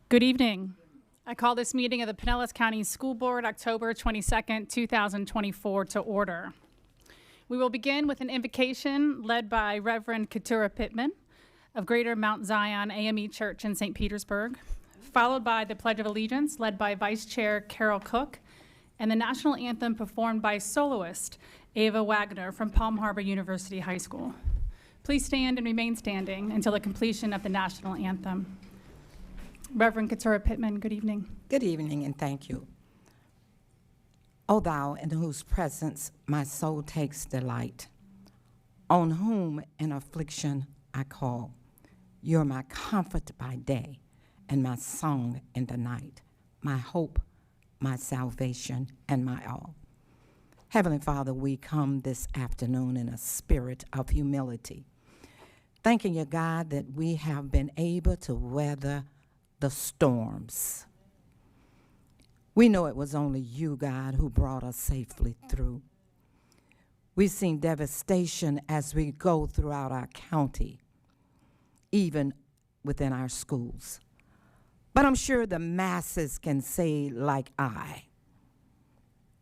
Good evening. I call this meeting of the Pinellas County School Board, October 22nd, 2024, to order. We will begin with an invocation led by Reverend Keturah Pittman of Greater Mount Zion AME Church in St. Petersburg, followed by the Pledge of Allegiance led by Vice Chair Carol Cook, and the national anthem performed by soloist Ava Wagner from Palm Harbor University High School. Please stand and remain standing until the completion of the national anthem. Reverend Keturah Pittman, good evening. Good evening, and thank you. O thou in whose presence my soul takes delight, on whom in affliction I call, you're my comfort by day and my song in the night, my hope, my salvation, and my all. Heavenly Father, we come this afternoon in a spirit of humility, thanking you, God, that we have been able to weather the storms. We know it was only you, God, who brought us safely through. We've seen devastation as we go throughout our county, even within our schools. But I'm sure the masses can say, like I,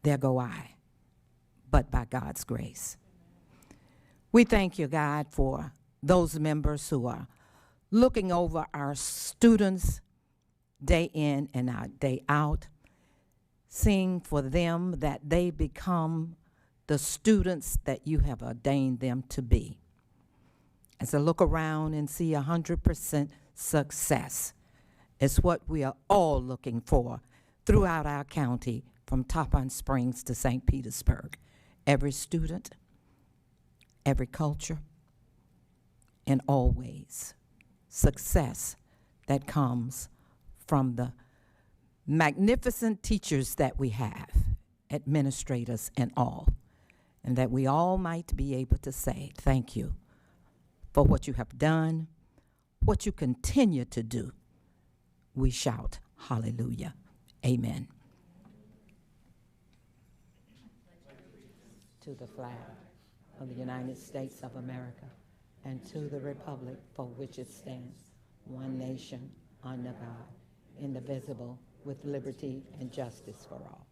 there go I, but by God's grace. We thank you, God, for those members who are looking over our students day in and day out, seeing for them that they become the students that you have ordained them to be. As I look around and see 100% success, it's what we are all looking for throughout our county, from Tarpon Springs to St. Petersburg. Every student, every culture, and always success that comes from the magnificent teachers that we have, administrators and all, and that we all might be able to say thank you for what you have done, what you continue to do. We shout hallelujah. Amen. To the flag of the United States of America and to the republic for which it stands, one nation, under God, indivisible, with liberty and justice for all.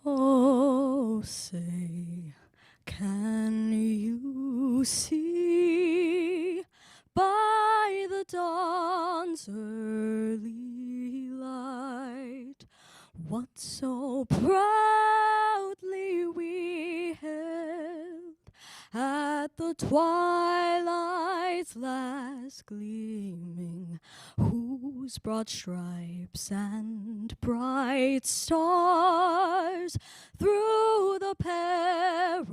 Oh, say, can you see by the dawn's early light what so proudly we hailed at the twilight's last gleaming, whose broad stripes and bright stars through the perilous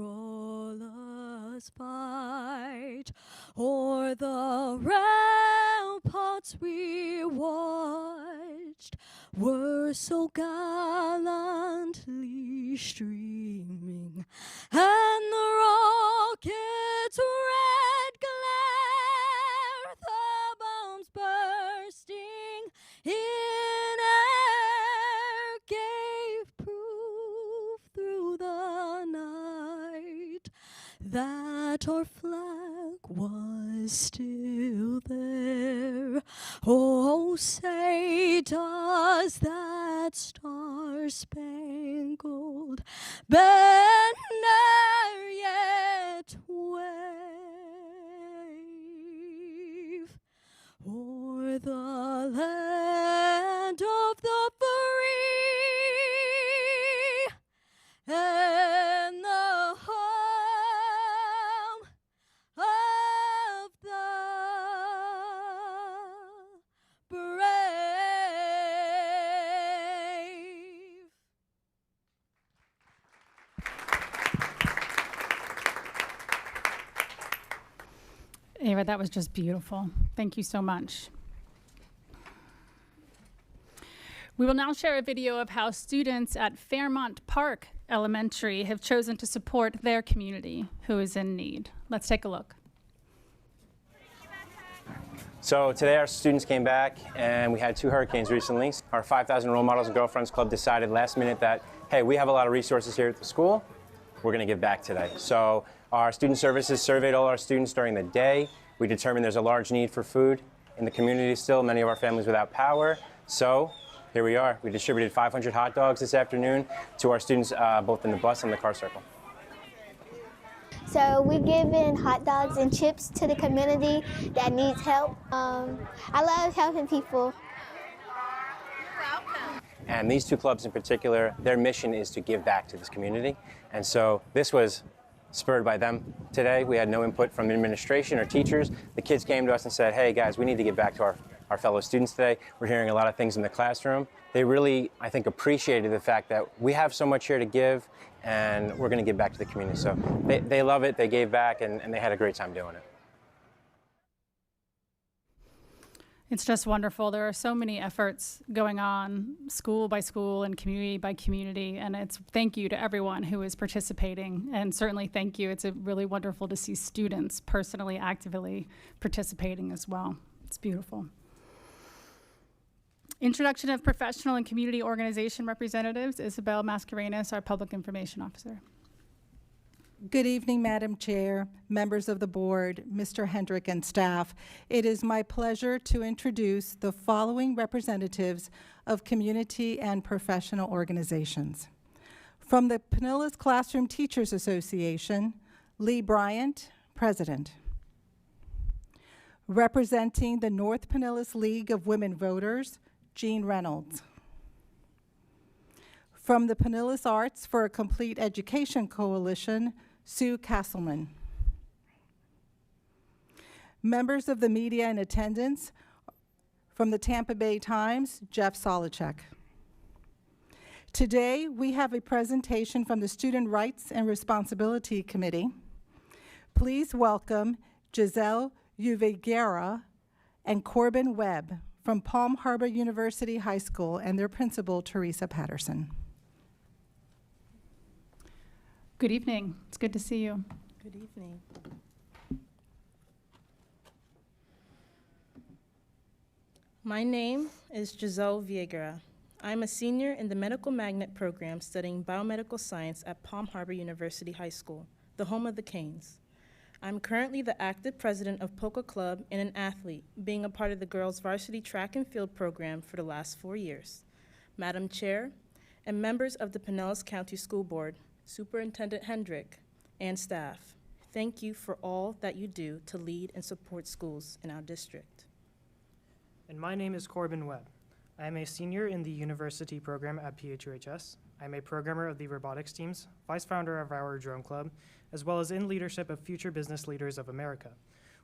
fight o'er the ramparts we watched were so gallantly streaming, and the rocket's red glare, the bombs bursting in air, gave proof through the night that our flag was still there. Oh, say, does that star-spangled banner yet wave o'er the land of the free and the home of the brave? Ava, that was just beautiful. Thank you so much. We will now share a video of how students at Fairmont Park Elementary have chosen to support their community who is in need. Let's take a look. So today our students came back and we had 2 hurricanes recently. Our 5,000 Role Models and Girlfriends Club decided last minute that, hey, we have a lot of resources here at the school. We're going to give back today. So our student services surveyed all our students during the day. We determined there's a large need for food in the community still, many of our families without power. So here we are. We distributed 500 hot dogs this afternoon to our students both in the bus and the car circle. So we're giving hot dogs and chips to the community that needs help. I love helping people. And these 2 clubs in particular, their mission is to give back to this community. And so this was spurred by them today. We had no input from administration or teachers. The kids came to us and said, hey guys, we need to give back to our fellow students today. We're hearing a lot of things in the classroom. They really, I think, appreciated the fact that we have so much here to give and we're going to give back to the community. So they love it, they gave back, and they had a great time doing it. It's just wonderful. There are so many efforts going on, school by school and community by community, and it's thank you to everyone who is participating, and certainly thank you. It's really wonderful to see students personally, actively participating as well. It's beautiful. Introduction of professional and community organization representatives. Isabel Mascarenas, our Public Information Officer. Good evening, Madam Chair, members of the board, Mr. Hendrick, and staff. It is my pleasure to introduce the following representatives of community and professional organizations. From the Pinellas Classroom Teachers Association, Lee Bryant, President. Representing the North Pinellas League of Women Voters, Jean Reynolds. From the Pinellas Arts for a Complete Education Coalition, Sue Castleman. Members of the media in attendance, from the Tampa Bay Times, Jeff Solachek. Today, we have a presentation from the Student Rights and Responsibility Committee. Please welcome Giselle Uveguera and Corbin Webb from Palm Harbor University High School and their principal, Teresa Patterson. Good evening. It's good to see you. Good evening. My name is Giselle Vieira. I'm a senior in the Medical Magnet program studying biomedical science at Palm Harbor University High School, the home of the Canes. I'm currently the active president of Polka Club and an athlete, being a part of the girls' varsity track and field program for the last 4 years. Madam Chair, and members of the Pinellas County School Board, Superintendent Hendrick, and staff, thank you for all that you do to lead and support schools in our district. And my name is Corbin Webb. I am a senior in the university program at PHUHS. I'm a programmer of the robotics teams, vice founder of our drone club, as well as in leadership of Future Business Leaders of America.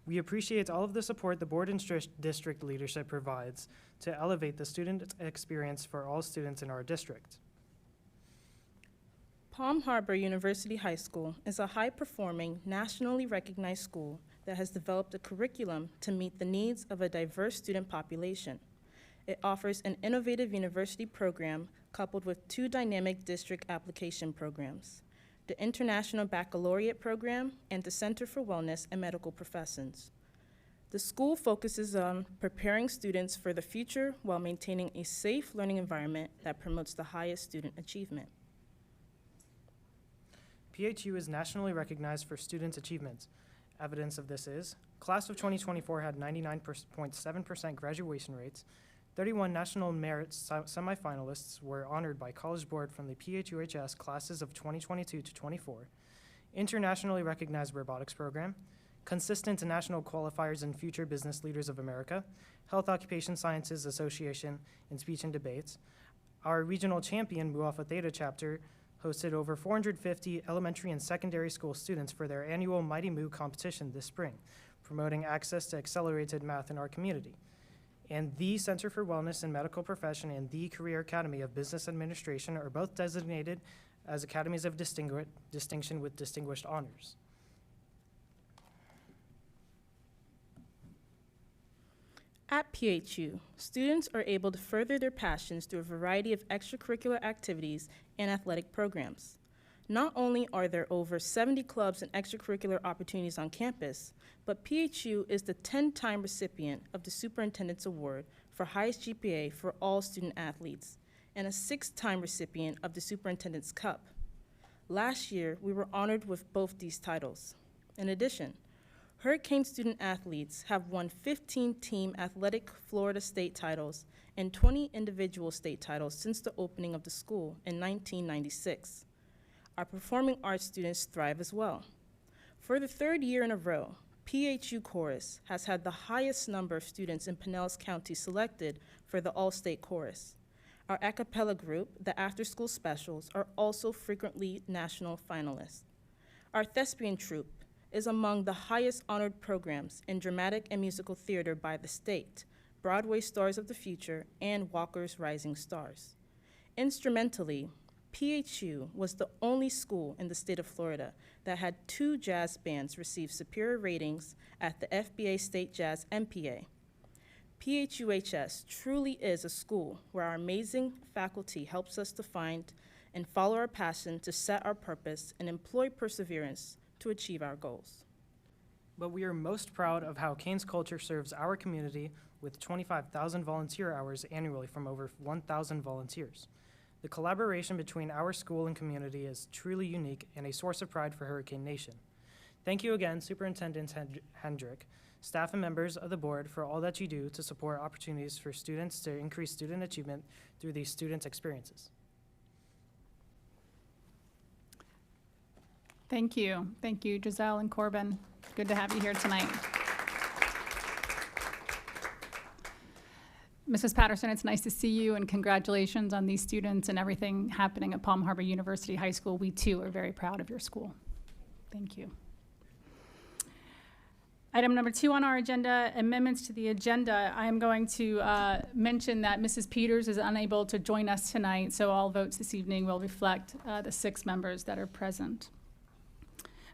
We appreciate all of the support the board and district leadership provides to elevate the student experience for all students in our district. Palm Harbor University High School is a high-performing, nationally recognized school that has developed a curriculum to meet the needs of a diverse student population. It offers an innovative university program coupled with 2 dynamic district application programs, the International Baccalaureate Program and the Center for Wellness and Medical Professions. The school focuses on preparing students for the future while maintaining a safe learning environment that promotes the highest student achievement. PHU is nationally recognized for students' achievements. Evidence of this is, class of 2024 had 99.7% graduation rates. 31 National Merit semifinalists were honored by College Board from the PHUHS classes of 2022 to 24. Internationally recognized robotics program, consistent national qualifiers in Future Business Leaders of America, Health Occupation Sciences Association in speech and debates. Our regional champion, Mu Alpha Theta chapter, hosted over 450 elementary and secondary school students for their annual Mighty Moo competition this spring, promoting access to accelerated math in our community. And the Center for Wellness and Medical Profession and the Career Academy of Business Administration are both designated as academies of distinction with distinguished honors. At PHU, students are able to further their passions through a variety of extracurricular activities and athletic programs. Not only are there over 70 clubs and extracurricular opportunities on campus, but PHU is the 10-time recipient of the Superintendent's Award for highest GPA for all student athletes, and a 6-time recipient of the Superintendent's Cup. Last year, we were honored with both these titles. In addition, Hurricane student athletes have won 15 team athletic Florida state titles and 20 individual state titles since the opening of the school in 1996. Our performing arts students thrive as well. For the 3rd year in a row, PHU Chorus has had the highest number of students in Pinellas County selected for the All-State Chorus. Our a cappella group, the After School Specials, are also frequently national finalists. Our thespian troupe is among the highest honored programs in dramatic and musical theater by the state, Broadway Stars of the Future, and Walker's Rising Stars. Instrumentally, PHU was the only school in the state of Florida that had 2 jazz bands receive superior ratings at the FBA State Jazz MPA. PHUHS truly is a school where our amazing faculty helps us to find and follow our passion to set our purpose and employ perseverance to achieve our goals. But we are most proud of how Canes Culture serves our community with 25,000 volunteer hours annually from over 1,000 volunteers. The collaboration between our school and community is truly unique and a source of pride for Hurricane Nation. Thank you again, Superintendent Hendrick, staff and members of the board for all that you do to support opportunities for students to increase student achievement through these students' experiences. Thank you. Thank you, Giselle and Corbin. Good to have you here tonight. Mrs. Patterson, it's nice to see you, and congratulations on these students and everything happening at Palm Harbor University High School. We, too, are very proud of your school. Thank you. Item number 2 on our agenda, amendments to the agenda. I am going to mention that Mrs. Peters is unable to join us tonight, so all votes this evening will reflect the 6 members that are present.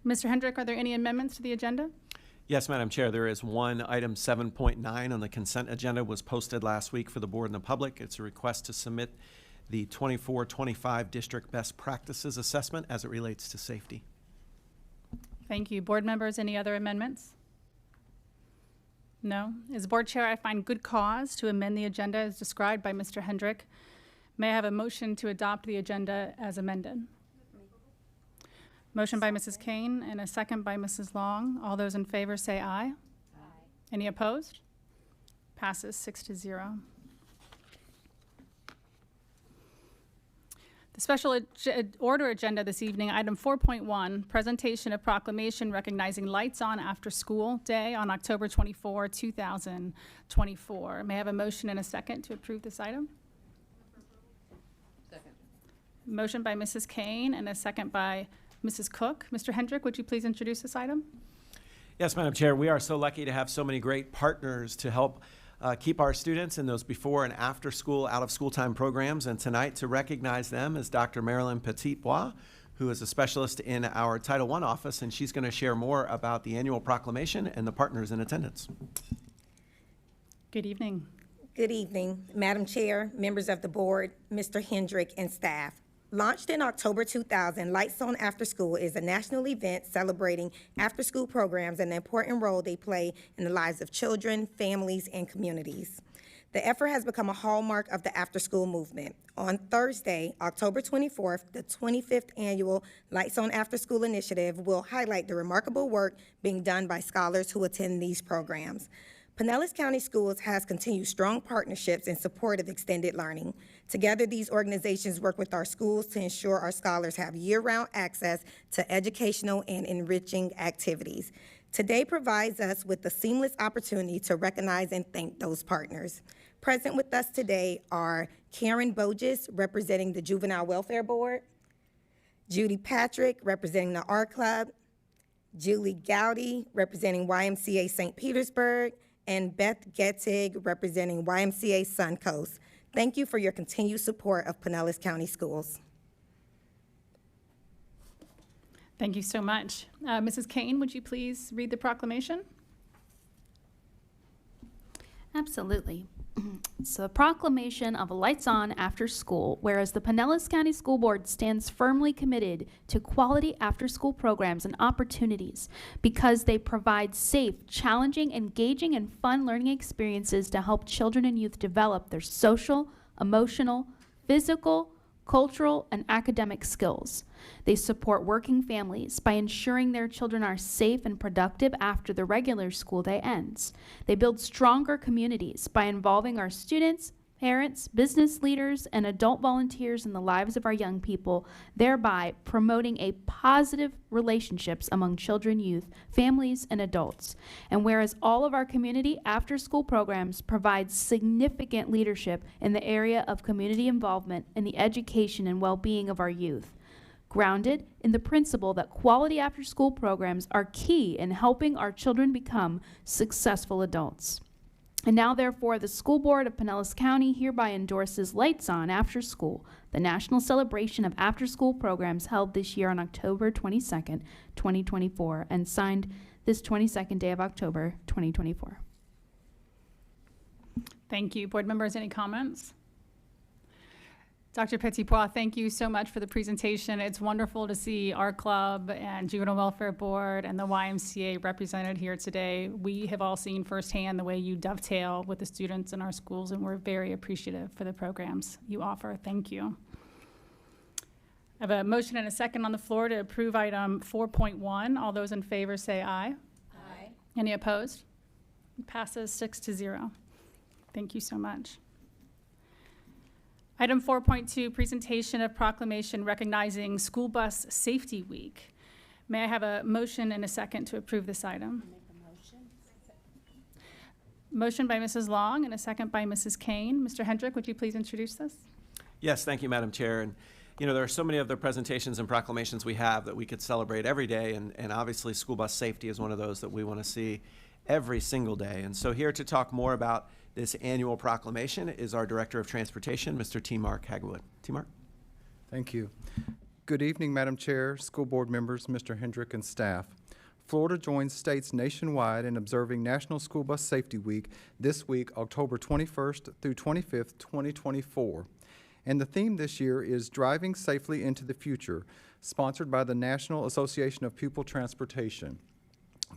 Mr. Hendrick, are there any amendments to the agenda? Yes, Madam Chair, there is one. Item 7.9 on the consent agenda was posted last week for the board and the public. It's a request to submit the 24-25 district best practices assessment as it relates to safety. Thank you. Board members, any other amendments? No? As board chair, I find good cause to amend the agenda as described by Mr. Hendrick. May I have a motion to adopt the agenda as amended? Motion by Mrs. Kane and a second by Mrs. Long. All those in favor say aye. Aye. Any opposed? Passes 6-0. The special order agenda this evening, item 4.1, presentation of proclamation recognizing Lights On After School Day on October 24, 2024. May I have a motion and a second to approve this item? Second. Motion by Mrs. Kane and a second by Mrs. Cook. Mr. Hendrick, would you please introduce this item? Yes, Madam Chair, we are so lucky to have so many great partners to help keep our students in those before and after school, out of school time programs. And tonight to recognize them is Dr. Marilyn Petitbois, who is a specialist in our Title I office, and she's going to share more about the annual proclamation and the partners in attendance. Good evening. Good evening, Madam Chair, members of the board, Mr. Hendrick, and staff. Launched in October 2000, Lights On After School is a national event celebrating after-school programs and the important role they play in the lives of children, families, and communities. The effort has become a hallmark of the after-school movement. On Thursday, October 24th, the 25th annual Lights On After School initiative will highlight the remarkable work being done by scholars who attend these programs. Pinellas County Schools has continued strong partnerships in support of extended learning. Together, these organizations work with our schools to ensure our scholars have year-round access to educational and enriching activities. Today provides us with the seamless opportunity to recognize and thank those partners. Present with us today are Karen Boges, representing the Juvenile Welfare Board, Judy Patrick, representing the Art Club, Julie Gowdy, representing YMCA St. Petersburg, and Beth Gettig, representing YMCA Suncoast. Thank you for your continued support of Pinellas County Schools. Thank you so much. Mrs. Kane, would you please read the proclamation? Absolutely. So the proclamation of Lights On After School, whereas the Pinellas County School Board stands firmly committed to quality after-school programs and opportunities because they provide safe, challenging, engaging, and fun learning experiences to help children and youth develop their social, emotional, physical, cultural, and academic skills. They support working families by ensuring their children are safe and productive after the regular school day ends. They build stronger communities by involving our students, parents, business leaders, and adult volunteers in the lives of our young people, thereby promoting a positive relationships among children, youth, families, and adults. And whereas all of our community after-school programs provide significant leadership in the area of community involvement in the education and well-being of our youth, grounded in the principle that quality after-school programs are key in helping our children become successful adults. And now, therefore, the School Board of Pinellas County hereby endorses Lights On After School, the national celebration of after-school programs held this year on October 22nd, 2024, and signed this 22nd day of October, 2024. Thank you. Board members, any comments? Dr. Petitpois, thank you so much for the presentation. It's wonderful to see our club and Juvenile Welfare Board and the YMCA represented here today. We have all seen firsthand the way you dovetail with the students in our schools, and we're very appreciative for the programs you offer. Thank you. I have a motion and a second on the floor to approve item 4.1. All those in favor say aye. Aye. Any opposed? It passes 6-0. Thank you so much. Item 4.2, presentation of proclamation recognizing School Bus Safety Week. May I have a motion and a second to approve this item? Motion by Mrs. Long and a second by Mrs. Kane. Mr. Hendrick, would you please introduce this? Yes, thank you, Madam Chair. And you know, there are so many other presentations and proclamations we have that we could celebrate every day, and obviously school bus safety is one of those that we want to see every single day. And so here to talk more about this annual proclamation is our Director of Transportation, Mr. T. Mark Hagwood. T. Mark. Thank you. Good evening, Madam Chair, school board members, Mr. Hendrick, and staff. Florida joins states nationwide in observing National School Bus Safety Week this week, October 21st through 25th, 2024. And the theme this year is Driving Safely into the Future, sponsored by the National Association of Pupil Transportation.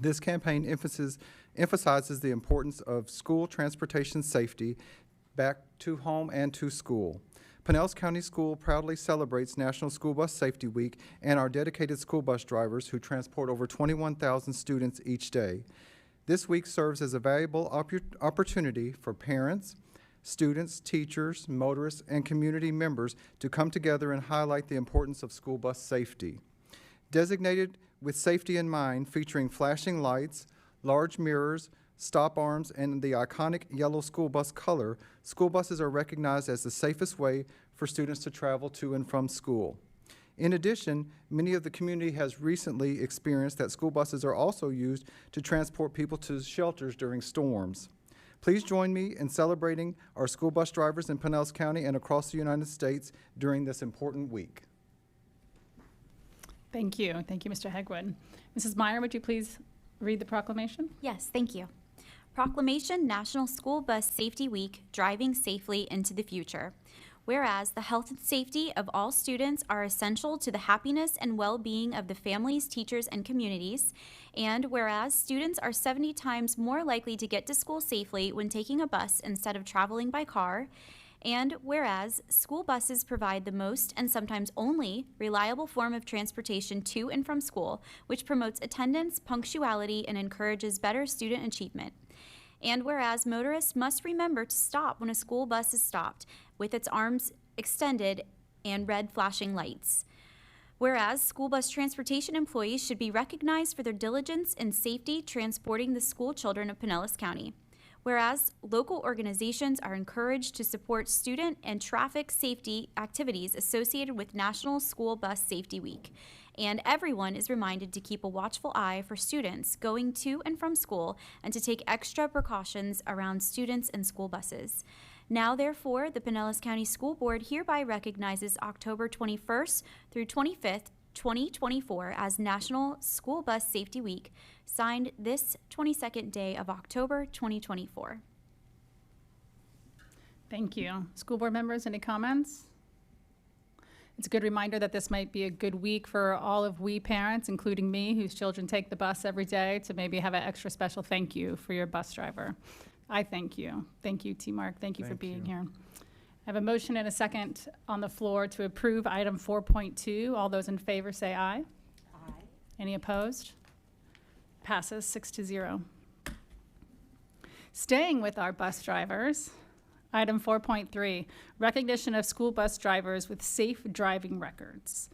This campaign emphasizes the importance of school transportation safety back to home and to school. Pinellas County School proudly celebrates National School Bus Safety Week and our dedicated school bus drivers who transport over 21,000 students each day. This week serves as a valuable opportunity for parents, students, teachers, motorists, and community members to come together and highlight the importance of school bus safety. Designated with safety in mind, featuring flashing lights, large mirrors, stop arms, and the iconic yellow school bus color, school buses are recognized as the safest way for students to travel to and from school. In addition, many of the community has recently experienced that school buses are also used to transport people to shelters during storms. Please join me in celebrating our school bus drivers in Pinellas County and across the United States during this important week. Thank you. Thank you, Mr. Hegwood. Mrs. Meyer, would you please read the proclamation? Yes, thank you. Proclamation National School Bus Safety Week, Driving Safely into the Future. Whereas the health and safety of all students are essential to the happiness and well-being of the families, teachers, and communities, and whereas students are 70 times more likely to get to school safely when taking a bus instead of traveling by car, and whereas school buses provide the most and sometimes only reliable form of transportation to and from school, which promotes attendance, punctuality, and encourages better student achievement. And whereas motorists must remember to stop when a school bus is stopped, with its arms extended and red flashing lights. Whereas school bus transportation employees should be recognized for their diligence and safety transporting the school children of Pinellas County. Whereas local organizations are encouraged to support student and traffic safety activities associated with National School Bus Safety Week. And everyone is reminded to keep a watchful eye for students going to and from school and to take extra precautions around students and school buses. Now, therefore, the Pinellas County School Board hereby recognizes October 21st through 25th, 2024 as National School Bus Safety Week, signed this 22nd day of October 2024. Thank you. School board members, any comments? It's a good reminder that this might be a good week for all of we parents, including me, whose children take the bus every day, to maybe have an extra special thank you for your bus driver. I thank you. Thank you, T. Mark. Thank you for being here. I have a motion and a second on the floor to approve item 4.2. All those in favor say aye. Aye. Any opposed? Passes 6-0. Staying with our bus drivers, item 4.3, recognition of school bus drivers with safe driving records.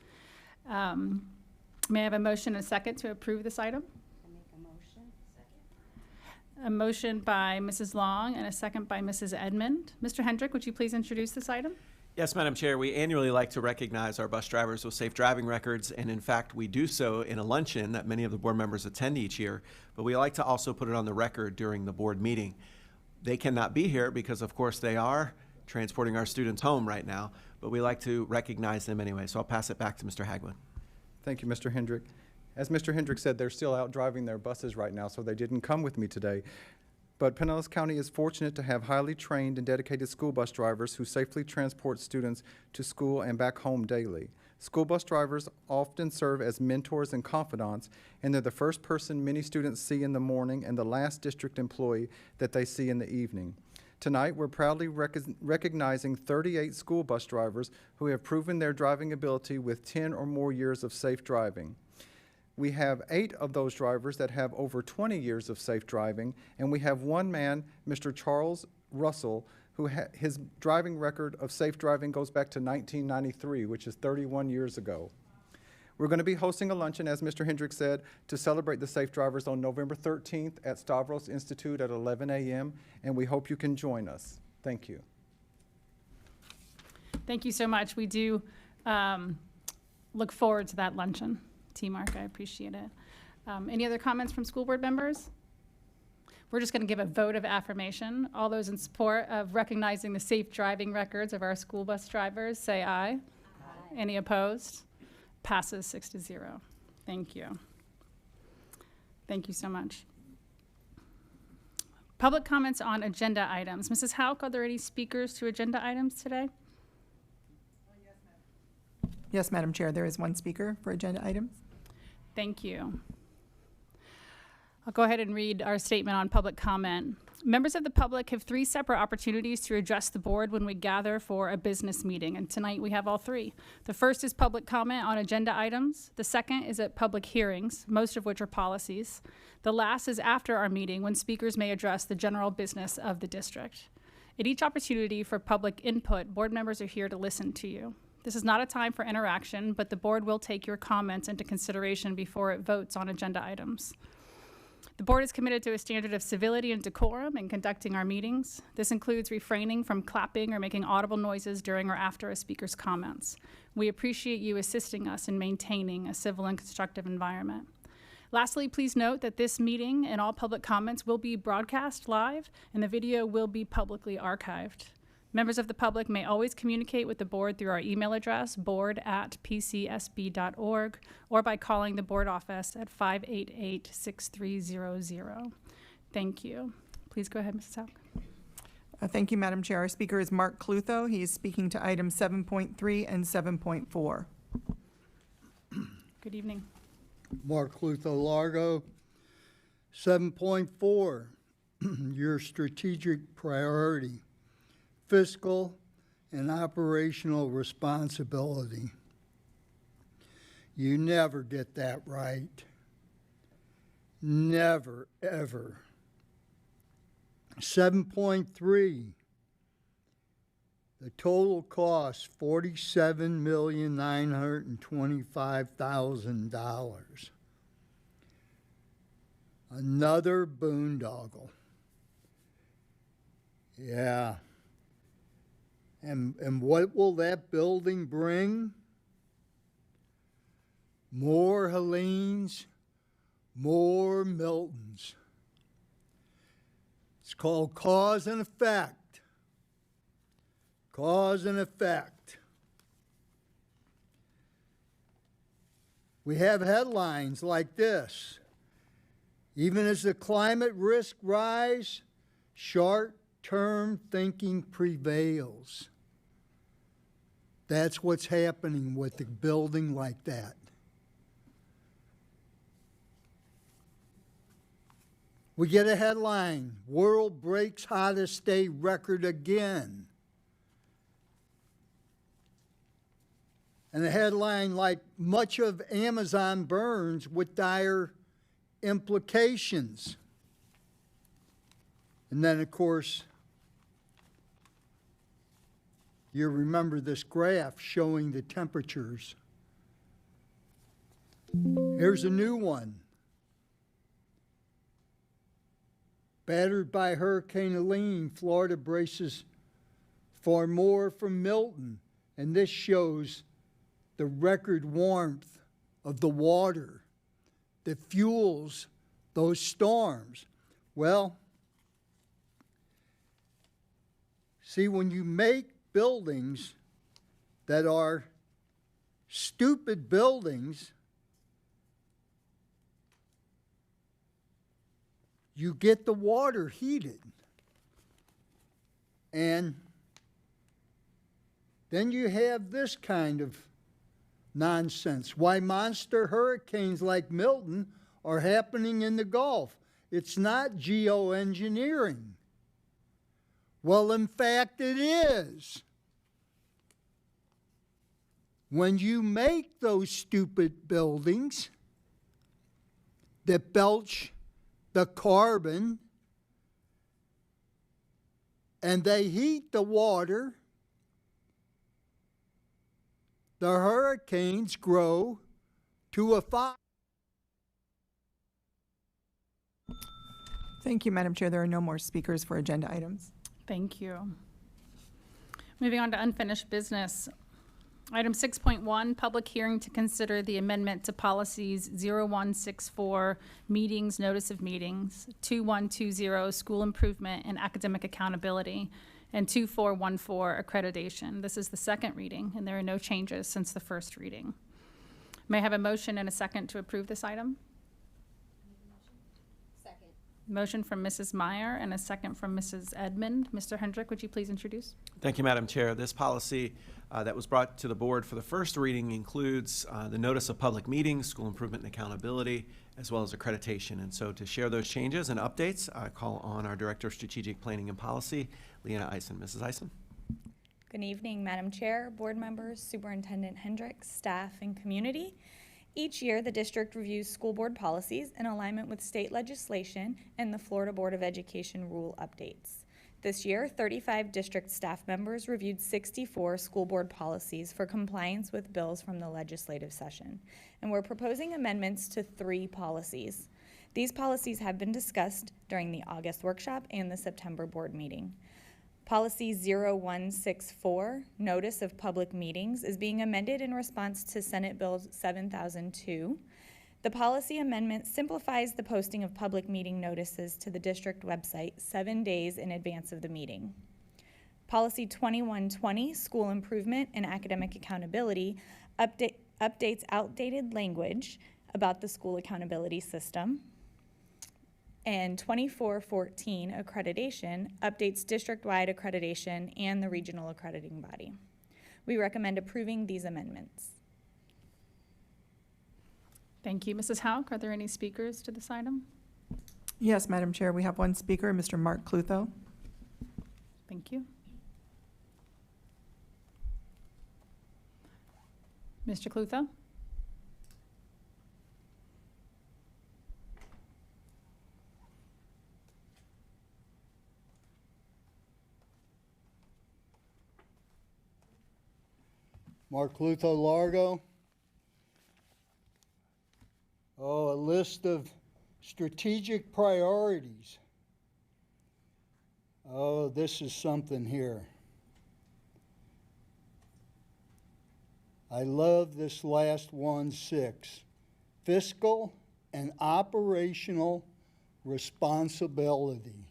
May I have a motion and a second to approve this item? I make a motion. Second. A motion by Mrs. Long and a second by Mrs. Edmond. Mr. Hendrick, would you please introduce this item? Yes, Madam Chair, we annually like to recognize our bus drivers with safe driving records, and in fact, we do so in a luncheon that many of the board members attend each year, but we like to also put it on the record during the board meeting. They cannot be here because, of course, they are transporting our students home right now, but we like to recognize them anyway, so I'll pass it back to Mr. Hagman. Thank you, Mr. Hendrick. As Mr. Hendrick said, they're still out driving their buses right now, so they didn't come with me today. But Pinellas County is fortunate to have highly trained and dedicated school bus drivers who safely transport students to school and back home daily. School bus drivers often serve as mentors and confidants, and they're the first person many students see in the morning and the last district employee that they see in the evening. Tonight, we're proudly recognizing 38 school bus drivers who have proven their driving ability with 10 or more years of safe driving. We have 8 of those drivers that have over 20 years of safe driving, and we have one man, Mr. Charles Russell, who his driving record of safe driving goes back to 1993, which is 31 years ago. We're going to be hosting a luncheon, as Mr. Hendrick said, to celebrate the safe drivers on November 13th at Stavros Institute at 11 a.m., and we hope you can join us. Thank you. Thank you so much. We do look forward to that luncheon. T. Mark, I appreciate it. Any other comments from school board members? We're just going to give a vote of affirmation. All those in support of recognizing the safe driving records of our school bus drivers, say aye. Aye. Any opposed? Passes 6-0. Thank you. Thank you so much. Public comments on agenda items. Mrs. Hauk, are there any speakers to agenda items today? Yes, Madam Chair, there is one speaker for agenda items. Thank you. I'll go ahead and read our statement on public comment. Members of the public have 3 separate opportunities to address the board when we gather for a business meeting, and tonight we have all 3. The first is public comment on agenda items. The second is at public hearings, most of which are policies. The last is after our meeting, when speakers may address the general business of the district. At each opportunity for public input, board members are here to listen to you. This is not a time for interaction, but the board will take your comments into consideration before it votes on agenda items. The board is committed to a standard of civility and decorum in conducting our meetings. This includes refraining from clapping or making audible noises during or after a speaker's comments. We appreciate you assisting us in maintaining a civil and constructive environment. Lastly, please note that this meeting and all public comments will be broadcast live, and the video will be publicly archived. Members of the public may always communicate with the board through our email address, board@pcsb.org, or by calling the board office at 588-6300. Thank you. Please go ahead, Mrs. Hauk. Thank you, Madam Chair. Our speaker is Mark Clutho. He is speaking to items 7.3 and 7.4. Good evening. Mark Clutho, Largo. 7.4, your strategic priority. Fiscal and operational responsibility. You never get that right. Never, ever. 7.3, the total cost, $47,925,000. Another boondoggle. Yeah. And what will that building bring? More Helenes, more Miltons. It's called cause and effect. Cause and effect. We have headlines like this. Even as the climate risks rise, short-term thinking prevails. That's what's happening with a building like that. We get a headline, world breaks hottest day record again. And a headline like, much of Amazon burns with dire implications. And then, of course, you remember this graph showing the temperatures. Here's a new one. Battered by Hurricane Helene, Florida braces for more from Milton. And this shows the record warmth of the water that fuels those storms. Well, see, when you make buildings that are stupid buildings, you get the water heated. And then you have this kind of nonsense. Why monster hurricanes like Milton are happening in the Gulf. It's not geoengineering. Well, in fact, it is. When you make those stupid buildings that belch the carbon and they heat the water, the hurricanes grow to a fire. Thank you, Madam Chair. There are no more speakers for agenda items. Thank you. Moving on to unfinished business. Item 6.1, public hearing to consider the amendment to policies 0164, meetings, notice of meetings, 2120, school improvement and academic accountability, and 2414, accreditation. This is the second reading, and there are no changes since the first reading. May I have a motion and a second to approve this item? Second. Motion from Mrs. Meyer and a second from Mrs. Edmond. Mr. Hendrick, would you please introduce? Thank you, Madam Chair. This policy that was brought to the board for the first reading includes the notice of public meetings, school improvement and accountability, as well as accreditation. And so to share those changes and updates, I call on our Director of Strategic Planning and Policy, Leanna Eisen. Mrs. Eisen. Good evening, Madam Chair, board members, Superintendent Hendricks, staff, and community. Each year, the district reviews school board policies in alignment with state legislation and the Florida Board of Education rule updates. This year, 35 district staff members reviewed 64 school board policies for compliance with bills from the legislative session, and we're proposing amendments to 3 policies. These policies have been discussed during the August workshop and the September board meeting. Policy 0164, Notice of Public Meetings, is being amended in response to Senate Bill 7002. The policy amendment simplifies the posting of public meeting notices to the district website 7 days in advance of the meeting. Policy 2120, School Improvement and Academic Accountability, updates outdated language about the school accountability system. And 2414, Accreditation, updates district-wide accreditation and the regional accrediting body. We recommend approving these amendments. Thank you. Mrs. Hauk, are there any speakers to this item? Yes, Madam Chair, we have one speaker, Mr. Mark Clutho. Thank you. Mr. Clutho? Mark Clutho, Largo. Oh, a list of strategic priorities. Oh, this is something here. I love this last one, 6. Fiscal and operational responsibility.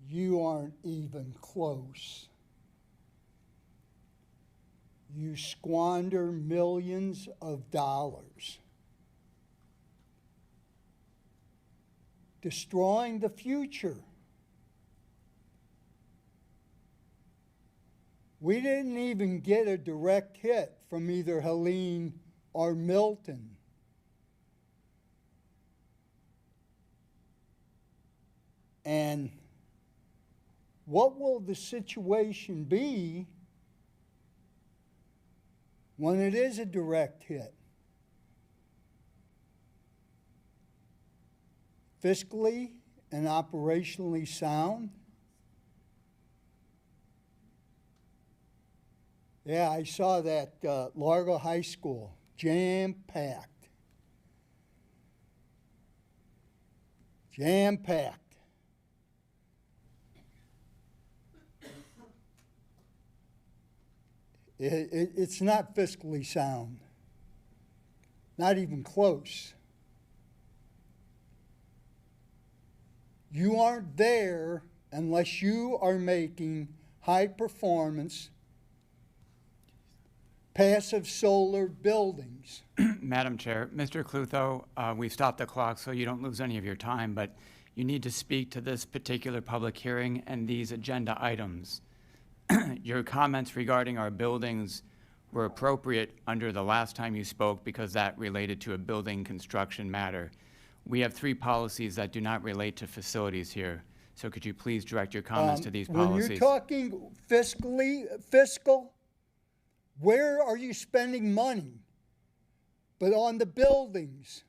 You aren't even close. You squander millions of dollars. destroying the future. We didn't even get a direct hit from either Helene or Milton. And what will the situation be when it is a direct hit? Fiscally and operationally sound? Yeah, I saw that Largo High School, jam-packed. Jam-packed. It's not fiscally sound. Not even close. You aren't there unless you are making high performance passive solar buildings. Madam Chair, Mr. Clutho, we've stopped the clock so you don't lose any of your time, but you need to speak to this particular public hearing and these agenda items. Your comments regarding our buildings were appropriate under the last time you spoke because that related to a building construction matter. We have 3 policies that do not relate to facilities here. So could you please direct your comments to these policies? When you're talking fiscal, where are you spending money? But on the buildings.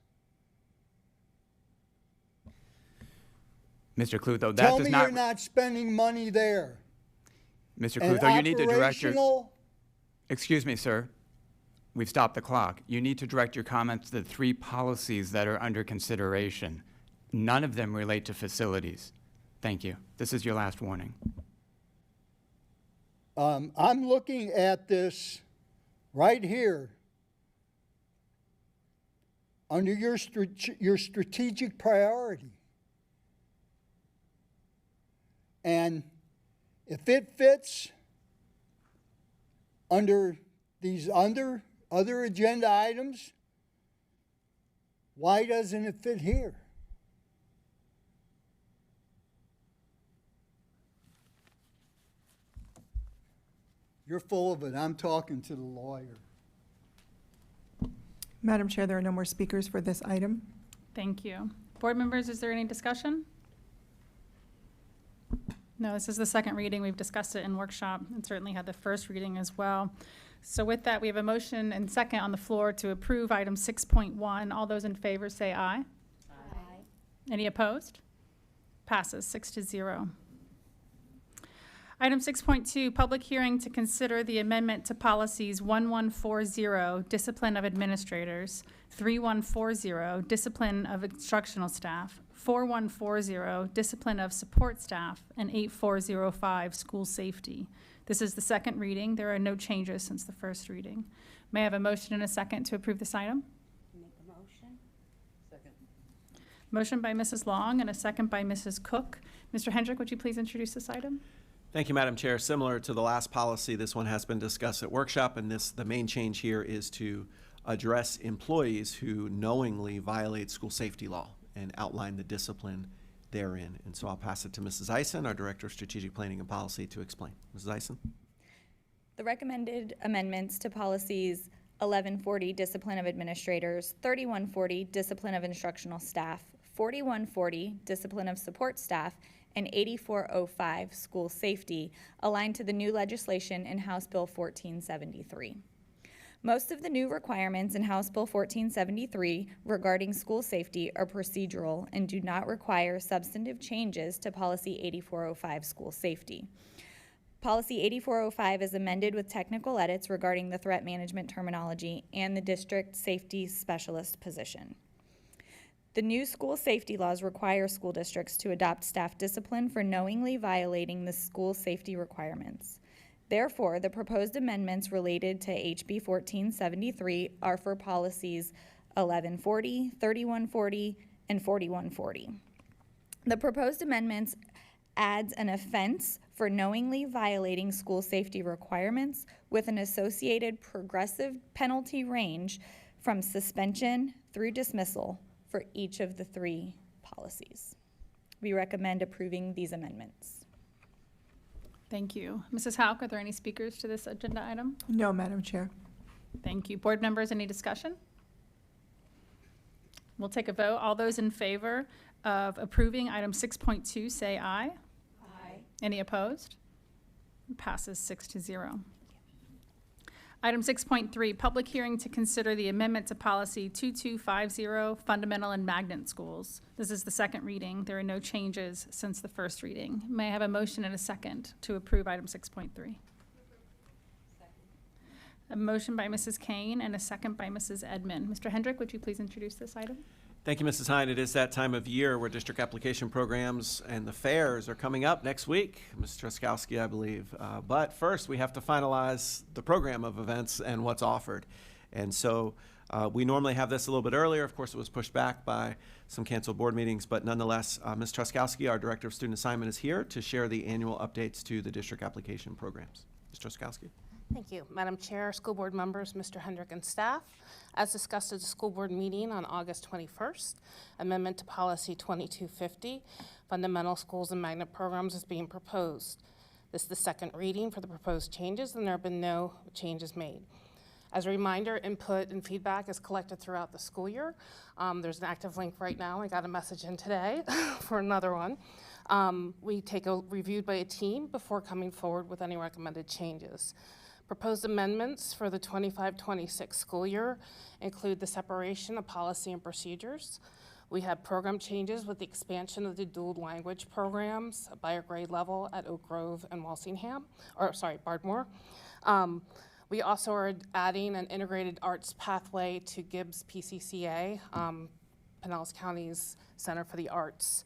Mr. Clutho, that Tell does me not... you're not spending money there. Mr. And Clutho, you need to direct your... operational- Excuse me, sir. We've stopped the clock. You need to direct your comments to the 3 policies that are under consideration. None of them relate to facilities. Thank you. This is your last warning. I'm looking at this right here under your strategic priority. And if it fits under these other agenda items, why doesn't it fit here? You're full of it. I'm talking to the lawyer. Madam Chair, there are no more speakers for this item. Thank you. Board members, is there any discussion? No, this is the second reading. We've discussed it in workshop and certainly had the first reading as well. So with that, we have a motion and second on the floor to approve item 6.1. All those in favor say aye. Aye. Any opposed? Passes 6-0. Item 6.2, public hearing to consider the amendment to policies 1140, discipline of administrators, 3140, discipline of instructional staff, 4140, discipline of support staff, and 8405, school safety. This is the second reading. There are no changes since the first reading. May I have a motion and a second to approve this item? Make a motion. Second. Motion by Mrs. Long and a second by Mrs. Cook. Mr. Hendrick, would you please introduce this item? Thank you, Madam Chair. Similar to the last policy, this one has been discussed at workshop, and the main change here is to address employees who knowingly violate school safety law and outline the discipline therein. And so I'll pass it to Mrs. Eisen, our Director of Strategic Planning and Policy, to explain. Mrs. Eisen? The recommended amendments to policies 1140, discipline of administrators, 3140, discipline of instructional staff, 4140, discipline of support staff, and 8405, school safety, aligned to the new legislation in House Bill 1473. Most of the new requirements in House Bill 1473 regarding school safety are procedural and do not require substantive changes to Policy 8405, school safety. Policy 8405 is amended with technical edits regarding the threat management terminology and the district safety specialist position. The new school safety laws require school districts to adopt staff discipline for knowingly violating the school safety requirements. Therefore, the proposed amendments related to HB 1473 are for policies 1140, 3140, and 4140. The proposed amendments adds an offense for knowingly violating school safety requirements with an associated progressive penalty range from suspension through dismissal for each of the 3 policies. We recommend approving these amendments. Thank you. Mrs. Hauk, are there any speakers to this agenda item? No, Madam Chair. Thank you. Board members, any discussion? We'll take a vote. All those in favor of approving item 6.2, say aye. Aye. Any opposed? Passes 6-0. Item 6.3, public hearing to consider the amendment to policy 2250, fundamental and magnet schools. This is the second reading. There are no changes since the first reading. May I have a motion and a second to approve item 6.3? A motion by Mrs. Kane and a second by Mrs. Edmond. Mr. Hendrick, would you please introduce this item? Thank you, Mrs. Hine. It is that time of year where district application programs and the fairs are coming up next week. Ms. Truskowski, I believe. But first, we have to finalize the program of events and what's offered. And so we normally have this a little bit earlier. Of course, it was pushed back by some canceled board meetings. But nonetheless, Ms. Truskowski, our Director of Student Assignment, is here to share the annual updates to the district application programs. Ms. Truskowski. Thank you. Madam Chair, school board members, Mr. Hendrick and staff. As discussed at the school board meeting on August 21st, amendment to policy 2250, fundamental schools and magnet programs is being proposed. This is the second reading for the proposed changes, and there have been no changes made. As a reminder, input and feedback is collected throughout the school year. There's an active link right now. I got a message in today for another one. We take a reviewed by a team before coming forward with any recommended changes. Proposed amendments for the 25-26 school year include the separation of policy and procedures. We have program changes with the expansion of the dual language programs by a grade level at Oak Grove and Bardmore. We also are adding an integrated arts pathway to Gibbs PCCA, Pinellas County's Center for the Arts.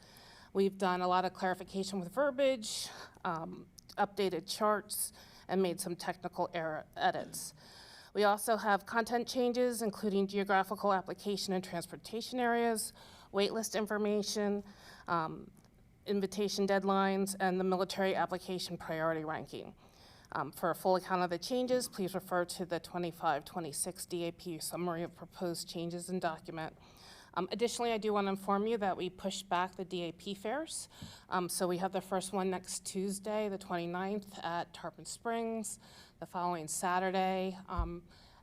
We've done a lot of clarification with verbiage, updated charts, and made some technical edits. We also have content changes, including geographical application and transportation areas, waitlist information, invitation deadlines, and the military application priority ranking. For a full account of the changes, please refer to the 25-26 DAP summary of proposed changes and document. Additionally, I do want to inform you that we pushed back the DAP fairs. So we have the first one next Tuesday, the 29th at Tarpon Springs, the following Saturday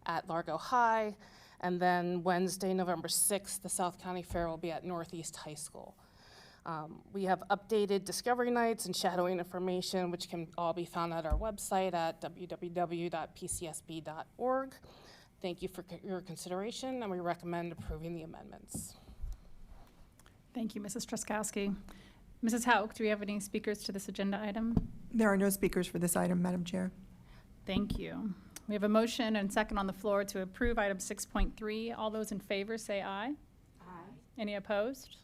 at Largo High, and then Wednesday, November 6th, the South County Fair will be at Northeast High School. We have updated discovery nights and shadowing information, which can all be found at our website at www.pcsb.org. Thank you for your consideration, and we recommend approving the amendments. Thank you, Mrs. Truskowski. Mrs. Hauk, do we have any speakers to this agenda item? There are no speakers for this item, Madam Chair. Thank you. We have a motion and second on the floor to approve item 6.3. All those in favor say aye. Aye. Any opposed?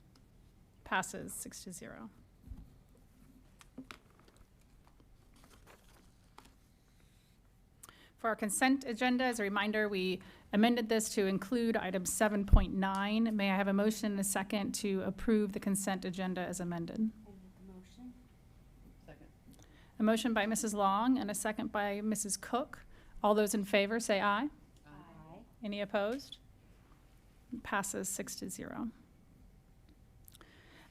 Passes 6-0. For our consent agenda, as a reminder, we amended this to include item 7.9. May I have a motion and a second to approve the consent agenda as amended? I make a motion. Second. A motion by Mrs. Long and a second by Mrs. Cook. All those in favor say aye. Aye. Any opposed? Passes 6-0.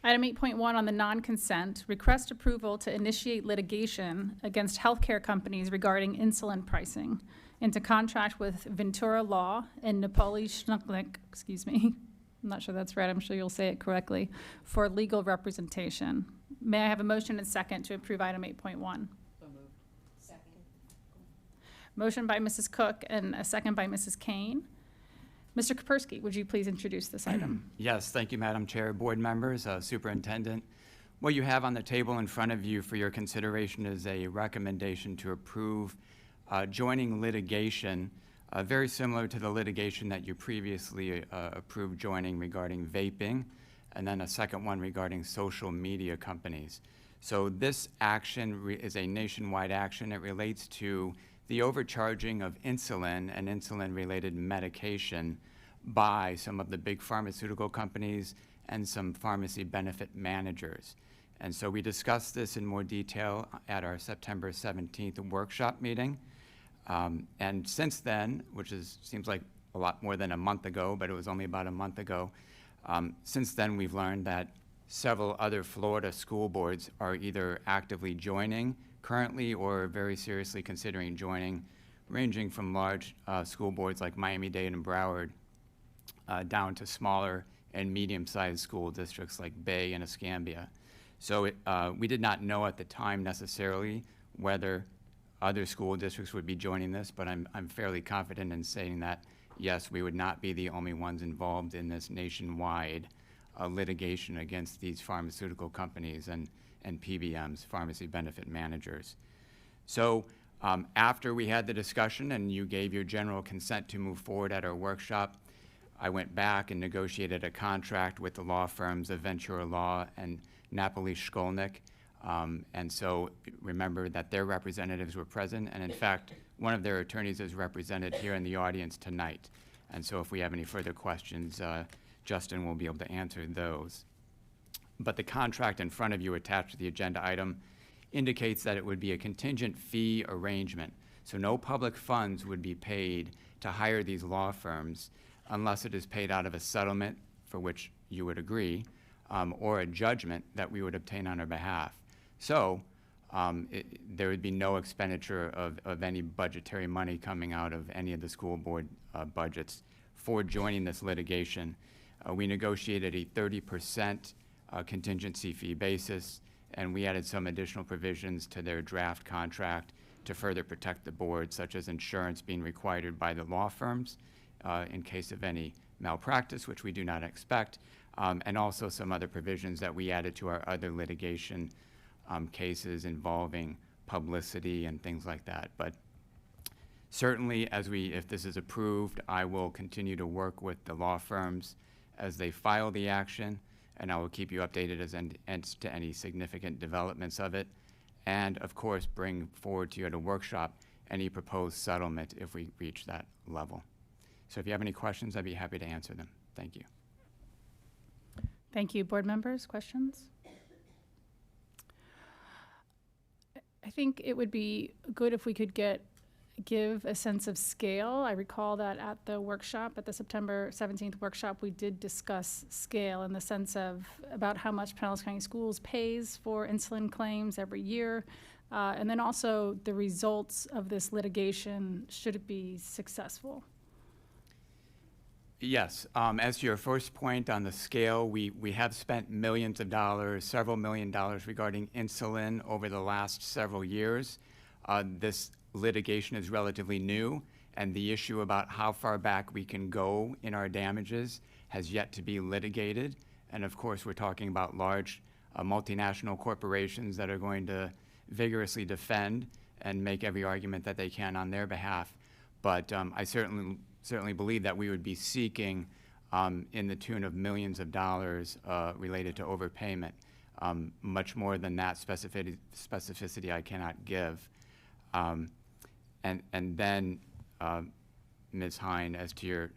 Item 8.1 on the non-consent, request approval to initiate litigation against healthcare companies regarding insulin pricing and to contract with Ventura Law and Napoli Schnucklick, I'm not sure that's right, I'm sure you'll say it correctly, for legal representation. May I have a motion and second to approve item 8.1? So moved. Second. Motion by Mrs. Cook and a second by Mrs. Kane. Mr. Kapersky, would you please introduce this item? Yes, thank you, Madam Chair, board members, Superintendent. What you have on the table in front of you for your consideration is a recommendation to approve joining litigation, very similar to the litigation that you previously approved joining regarding vaping, and then a second one regarding social media companies. So this action is a nationwide action. It relates to the overcharging of insulin and insulin-related medication by some of the big pharmaceutical companies and some pharmacy benefit managers. And so we discussed this in more detail at our September 17th workshop meeting. And since then, which seems like a lot more than a month ago, but it was only about a month ago, since then we've learned that several other Florida school boards are either actively joining currently or very seriously considering joining, ranging from large school boards like Miami-Dade and Broward down to smaller and medium-sized school districts like Bay and Escambia. So we did not know at the time necessarily whether other school districts would be joining this, but I'm fairly confident in saying that, yes, we would not be the only ones involved in this nationwide litigation against these pharmaceutical companies and PBMs, pharmacy benefit managers. So after we had the discussion and you gave your general consent to move forward at our workshop, I went back and negotiated a contract with the law firms of Ventura Law and Napoli Shkolnik. And so remember that their representatives were present, and in fact, one of their attorneys is represented here in the audience tonight. And so if we have any further questions, Justin will be able to answer those. But the contract in front of you attached to the agenda item indicates that it would be a contingent fee arrangement. So no public funds would be paid to hire these law firms unless it is paid out of a settlement for which you would agree, or a judgment that we would obtain on our behalf. So there would be no expenditure of any budgetary money coming out of any of the school board budgets for joining this litigation. We negotiated a 30% contingency fee basis, and we added some additional provisions to their draft contract to further protect the board, such as insurance being required by the law firms in case of any malpractice, which we do not expect, and also some other provisions that we added to our other litigation cases involving publicity and things like that. But certainly, if this is approved, I will continue to work with the law firms as they file the action, and I will keep you updated as to any significant developments of it, and of course bring forward to you at a workshop any proposed settlement if we reach that level. So if you have any questions, I'd be happy to answer them. Thank you. Thank you. Board members, questions? I think it would be good if we could give a sense of scale. I recall that at the workshop, at the September 17th workshop, we did discuss scale in the sense of about how much Pinellas County Schools pays for insulin claims every year, and then also the results of this litigation should it be successful. Yes, as to your first point on the scale, we have spent millions of dollars, several $1 million regarding insulin over the last several years. This litigation is relatively new, and the issue about how far back we can go in our damages has yet to be litigated. And of course, we're talking about large multinational corporations that are going to vigorously defend and make every argument that they can on their behalf. But I certainly believe that we would be seeking in the tune of millions of dollars related to overpayment. Much more than that specificity I cannot give. And then, Ms. Hine, as to your,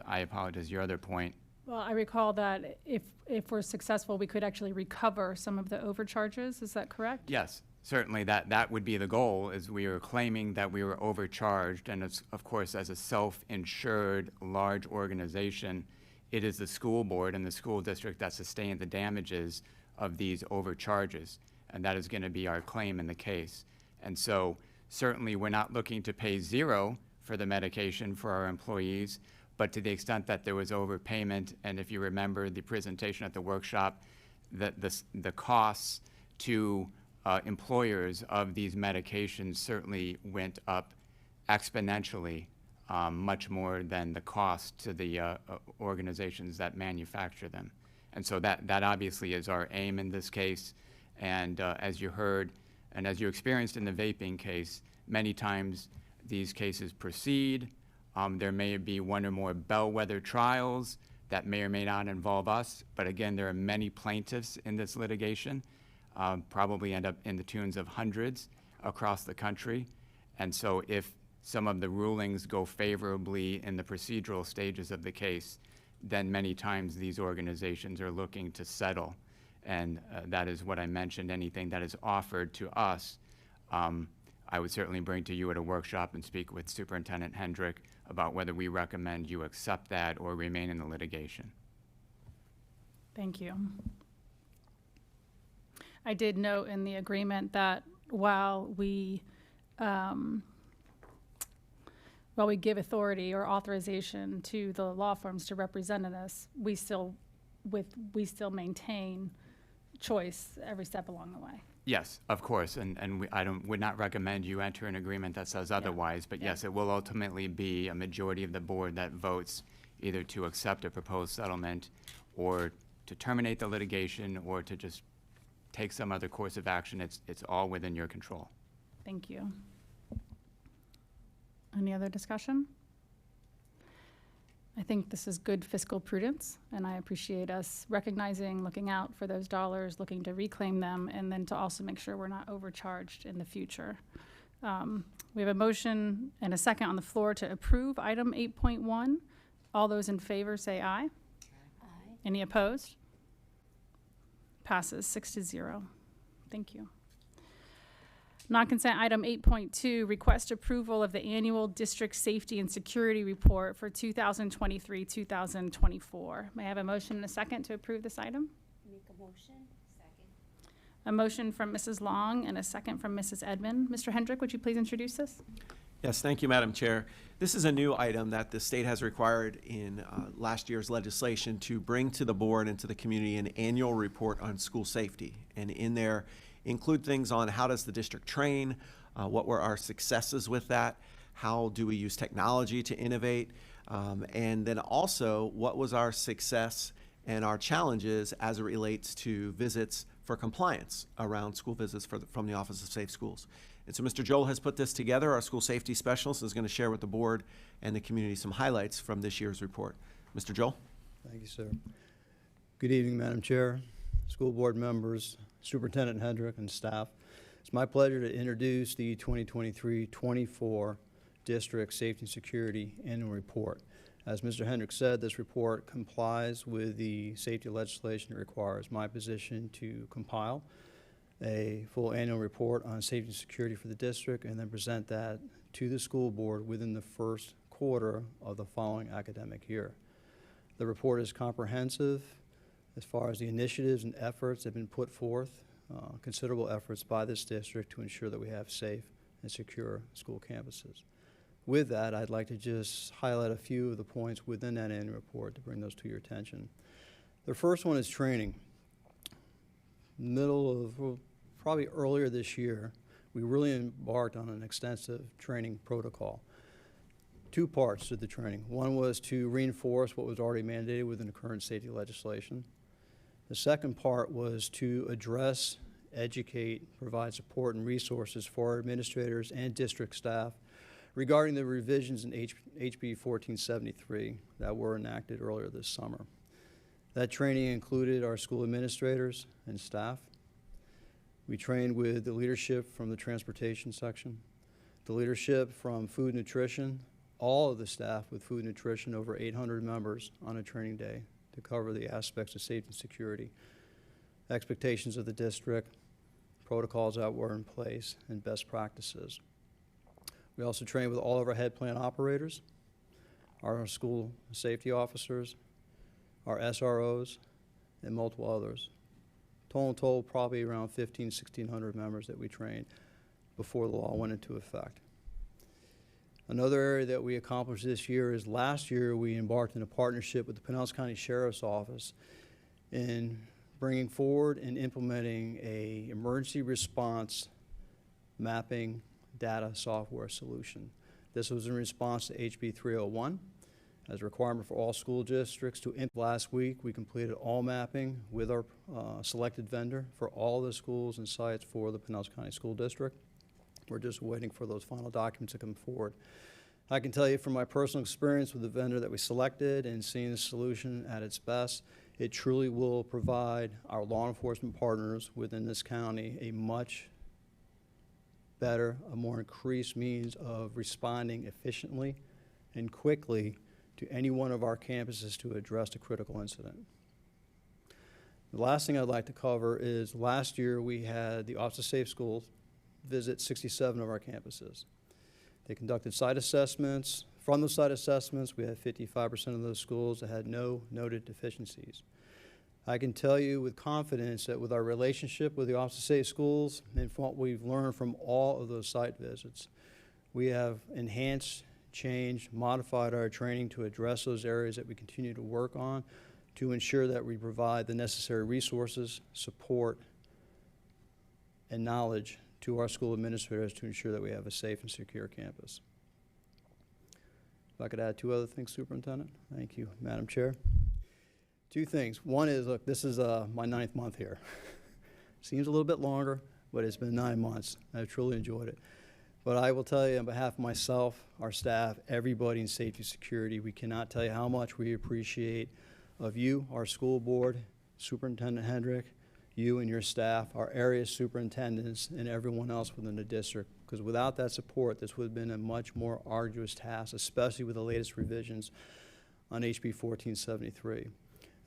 I apologize, your other point. Well, I recall that if we're successful, we could actually recover some of the overcharges. Is that correct? Yes, certainly that would be the goal, is we are claiming that we were overcharged. And of course, as a self-insured large organization, it is the school board and the school district that sustained the damages of these overcharges. And that is going to be our claim in the case. And so certainly we're not looking to pay zero for the medication for our employees, but to the extent that there was overpayment, and if you remember the presentation at the workshop, the costs to employers of these medications certainly went up exponentially, much more than the cost to the organizations that manufacture them. And so that obviously is our aim in this case. And as you heard, and as you experienced in the vaping case, many times these cases proceed. There may be one or more bellwether trials that may or may not involve us. But again, there are many plaintiffs in this litigation, probably end up in the tunes of hundreds across the country. And so if some of the rulings go favorably in the procedural stages of the case, then many times these organizations are looking to settle. And that is what I mentioned. Anything that is offered to us, I would certainly bring to you at a workshop and speak with Superintendent Hendrick about whether we recommend you accept that or remain in the litigation. Thank you. I did note in the agreement that while we give authority or authorization to the law firms to represent us, we still maintain choice every step along the way. Yes, of course, and would not recommend you enter an agreement that says otherwise, but yes, it will ultimately be a majority of the board that votes either to accept a proposed settlement or to terminate the litigation or to just take some other course of action. It's all within your control. Thank you. Any other discussion? I think this is good fiscal prudence, and I appreciate us recognizing, looking out for those dollars, looking to reclaim them, and then to also make sure we're not overcharged in the future. We have a motion and a second on the floor to approve item 8.1. All those in favor say aye. Aye. Any opposed? Passes 6-0. Thank you. Non-consent item 8.2, request approval of the annual district safety and security report for 2023-2024. May I have a motion and a second to approve this item? Make a motion. Second. A motion from Mrs. Long and a second from Mrs. Edmond. Mr. Hendrick, would you please introduce this? Yes, thank you, Madam Chair. This is a new item that the state has required in last year's legislation to bring to the board and to the community an annual report on school safety. And in there, include things on how does the district train, what were our successes with that, how do we use technology to innovate, and then also what was our success and our challenges as it relates to visits for compliance around school visits from the Office of Safe Schools. And so Mr. Joel has put this together. Our school safety specialist is going to share with the board and the community some highlights from this year's report. Mr. Joel? Thank you, sir. Good evening, Madam Chair, school board members, Superintendent Hendrick, and staff. It's my pleasure to introduce the 2023-24 District Safety and Security Annual Report. As Mr. Hendrick said, this report complies with the safety legislation. It requires my position to compile a full annual report on safety and security for the district and then present that to the school board within the first quarter of the following academic year. The report is comprehensive as far as the initiatives and efforts that have been put forth, considerable efforts by this district to ensure that we have safe and secure school campuses. With that, I'd like to just highlight a few of the points within that annual report to bring those to your attention. The first one is training. Probably earlier this year, we really embarked on an extensive training protocol. Two parts to the training. One was to reinforce what was already mandated within the current safety legislation. The second part was to address, educate, provide support and resources for our administrators and district staff regarding the revisions in HB 1473 that were enacted earlier this summer. That training included our school administrators and staff. We trained with the leadership from the transportation section, the leadership from food nutrition, all of the staff with food nutrition, over 800 members on a training day to cover the aspects of safety and security, expectations of the district, protocols that were in place, and best practices. We also trained with all of our head plant operators, our school safety officers, our SROs, and multiple others. Total, probably around 1,600 members that we trained before the law went into effect. Another area that we accomplished this year is last year we embarked in a partnership with the Pinellas County Sheriff's Office in bringing forward and implementing a emergency response mapping data software solution. This was in response to HB 301 as a requirement for all school districts to implement. Last week we completed all mapping with our selected vendor for all the schools and sites for the Pinellas County School District. We're just waiting for those final documents to come forward. I can tell you from my personal experience with the vendor that we selected and seeing the solution at its best, it truly will provide our law enforcement partners within this county a much better, a more increased means of responding efficiently and quickly to any one of our campuses to address a critical incident. The last thing I'd like to cover is last year we had the Office of Safe Schools visit 67 of our campuses. They conducted site assessments. From those site assessments, we had 55% of those schools that had no noted deficiencies. I can tell you with confidence that with our relationship with the Office of Safe Schools and from what we've learned from all of those site visits, we have enhanced, changed, modified our training to address those areas that we continue to work on to ensure that we provide the necessary resources, support, and knowledge to our school administrators to ensure that we have a safe and secure campus. If I could add 2 other things, Superintendent. Thank you, Madam Chair. 2 things. One is, look, this is my 9th month here. Seems a little bit longer, but it's been 9 months. I've truly enjoyed it. But I will tell you on behalf of myself, our staff, everybody in safety security, we cannot tell you how much we appreciate of you, our school board, Superintendent Hendrick, you and your staff, our area superintendents, and everyone else within the district. Because without that support, this would have been a much more arduous task, especially with the latest revisions on HB 1473.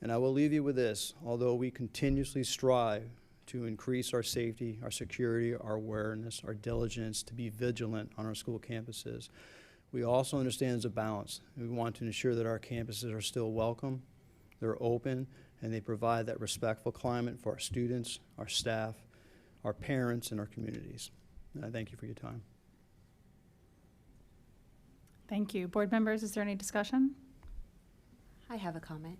And I will leave you with this. Although we continuously strive to increase our safety, our security, our awareness, our diligence, to be vigilant on our school campuses, we also understand there's a balance. We want to ensure that our campuses are still welcome, they're open, and they provide that respectful climate for our students, our staff, our parents, and our communities. And I thank you for your time. Thank you. Board members, is there any discussion? I have a comment.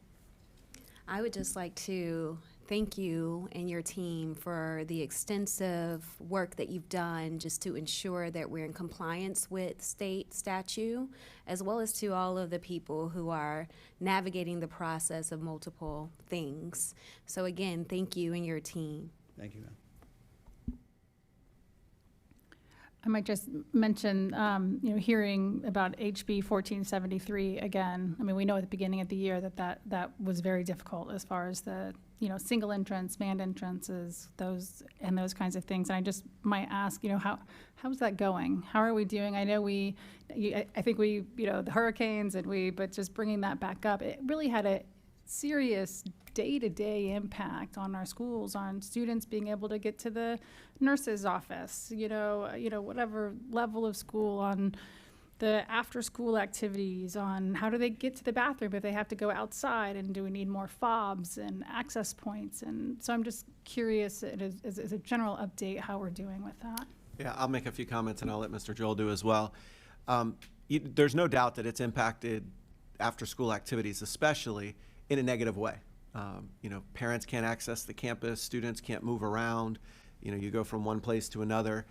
I would just like to thank you and your team for the extensive work that you've done just to ensure that we're in compliance with state statute, as well as to all of the people who are navigating the process of multiple things. So again, thank you and your team. Thank you, ma'am. I might just mention, hearing about HB 1473 again. I mean, we know at the beginning of the year that was very difficult as far as the, single entrance, manned entrances, those kinds of things. And I just might ask, how's that going? How are we doing? I know I think we, the hurricanes but just bringing that back up, it really had a serious day-to-day impact on our schools, on students being able to get to the nurse's office, whatever level of school, on the after-school activities, on how do they get to the bathroom if they have to go outside, and do we need more fobs and access points? And so I'm just curious, as a general update, how we're doing with that. Yeah, I'll make a few comments and I'll let Mr. Joel do as well. There's no doubt that it's impacted after-school activities, especially in a negative way. Parents can't access the campus, students can't move around, you go from one place to another.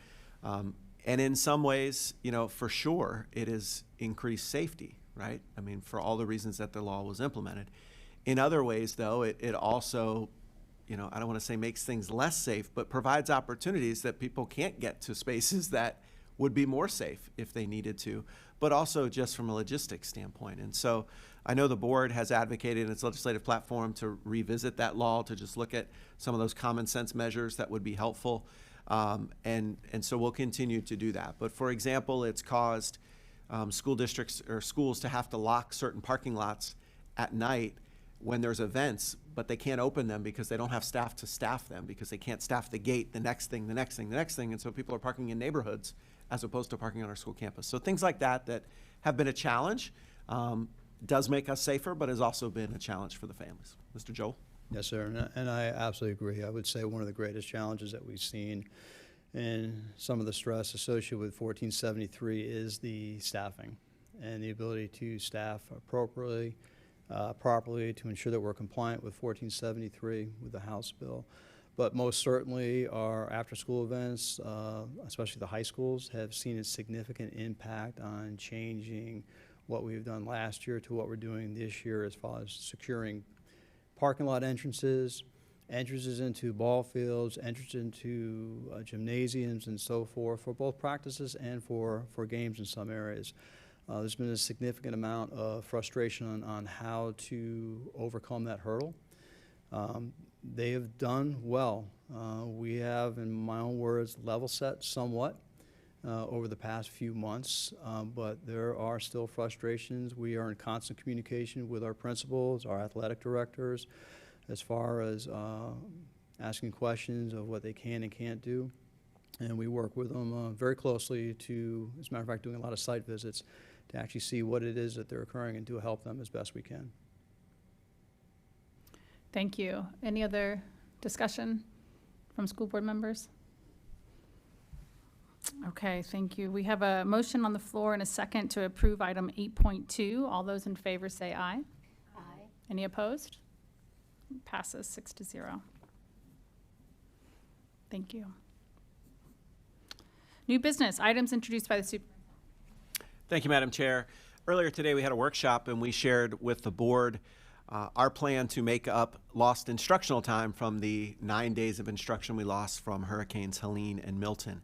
And in some ways, for sure, it has increased safety, right? I mean, for all the reasons that the law was implemented. In other ways, though, it also, I don't want to say makes things less safe, but provides opportunities that people can't get to spaces that would be more safe if they needed to, but also just from a logistics standpoint. And so I know the board has advocated in its legislative platform to revisit that law, to just look at some of those common sense measures that would be helpful. And so we'll continue to do that. But for example, it's caused school districts or schools to have to lock certain parking lots at night when there's events, but they can't open them because they don't have staff to staff them, because they can't staff the gate, the next thing. And so people are parking in neighborhoods as opposed to parking on our school campus. So things like that have been a challenge. Does make us safer, but has also been a challenge for the families. Mr. Joel? Yes, sir, and I absolutely agree. I would say one of the greatest challenges that we've seen and some of the stress associated with 1473 is the staffing and the ability to staff appropriately, properly, to ensure that we're compliant with 1473 with the House bill. But most certainly our after-school events, especially the high schools, have seen a significant impact on changing what we've done last year to what we're doing this year as far as securing parking lot entrances into ball fields, entrances into gymnasiums and so forth, for both practices and for games in some areas. There's been a significant amount of frustration on how to overcome that hurdle. They have done well. We have, in my own words, level set somewhat over the past few months, but there are still frustrations. We are in constant communication with our principals, our athletic directors, as far as asking questions of what they can and can't do. And we work with them very closely to, as a matter of fact, doing a lot of site visits to actually see what it is that they're occurring and to help them as best we can. Thank you. Any other discussion from school board members? Okay, thank you. We have a motion on the floor and a second to approve item 8.2. All those in favor say aye. Aye. Any opposed? Passes 6-0. Thank you. New business, items introduced by the superintendent. Thank you, Madam Chair. Earlier today, we had a workshop and we shared with the board our plan to make up lost instructional time from the 9 days of instruction we lost from Hurricanes Helene and Milton.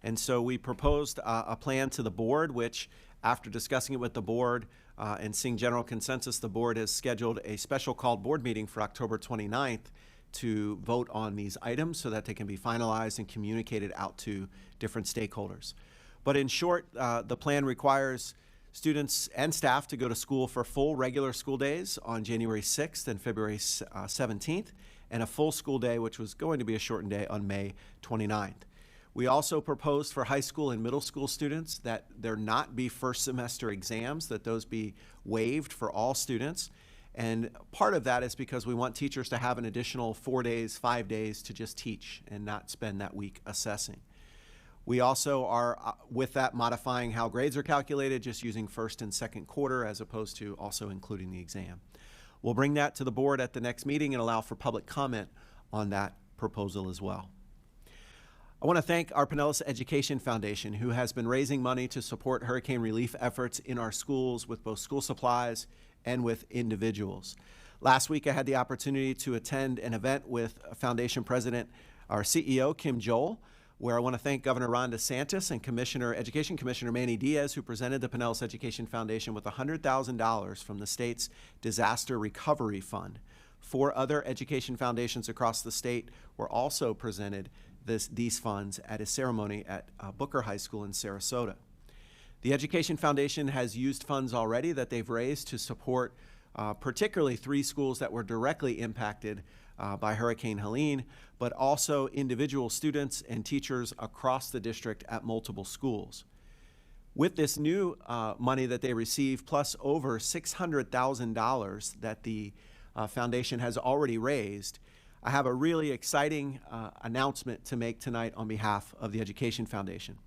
And so we proposed a plan to the board, which after discussing it with the board and seeing general consensus, the board has scheduled a special called board meeting for October 29th to vote on these items so that they can be finalized and communicated out to different stakeholders. But in short, the plan requires students and staff to go to school for full regular school days on January 6th and February 17th, and a full school day, which was going to be a shortened day, on May 29th. We also proposed for high school and middle school students that there not be first semester exams, that those be waived for all students. And part of that is because we want teachers to have an additional 4 days, 5 days to just teach and not spend that week assessing. We also are, with that, modifying how grades are calculated, just using first and second quarter as opposed to also including the exam. We'll bring that to the board at the next meeting and allow for public comment on that proposal as well. I want to thank our Pinellas Education Foundation, who has been raising money to support hurricane relief efforts in our schools with both school supplies and with individuals. Last week, I had the opportunity to attend an event with Foundation President, our CEO, Kim Joel, where I want to thank Governor Ron DeSantis and Education Commissioner Manny Diaz, who presented the Pinellas Education Foundation with $100,000 from the state's Disaster Recovery Fund. 4 other education foundations across the state were also presented these funds at a ceremony at Booker High School in Sarasota. The Education Foundation has used funds already that they've raised to support particularly 3 schools that were directly impacted by Hurricane Helene, but also individual students and teachers across the district at multiple schools. With this new money that they receive, plus over $600,000 that the foundation has already raised, I have a really exciting announcement to make tonight on behalf of the Education Foundation.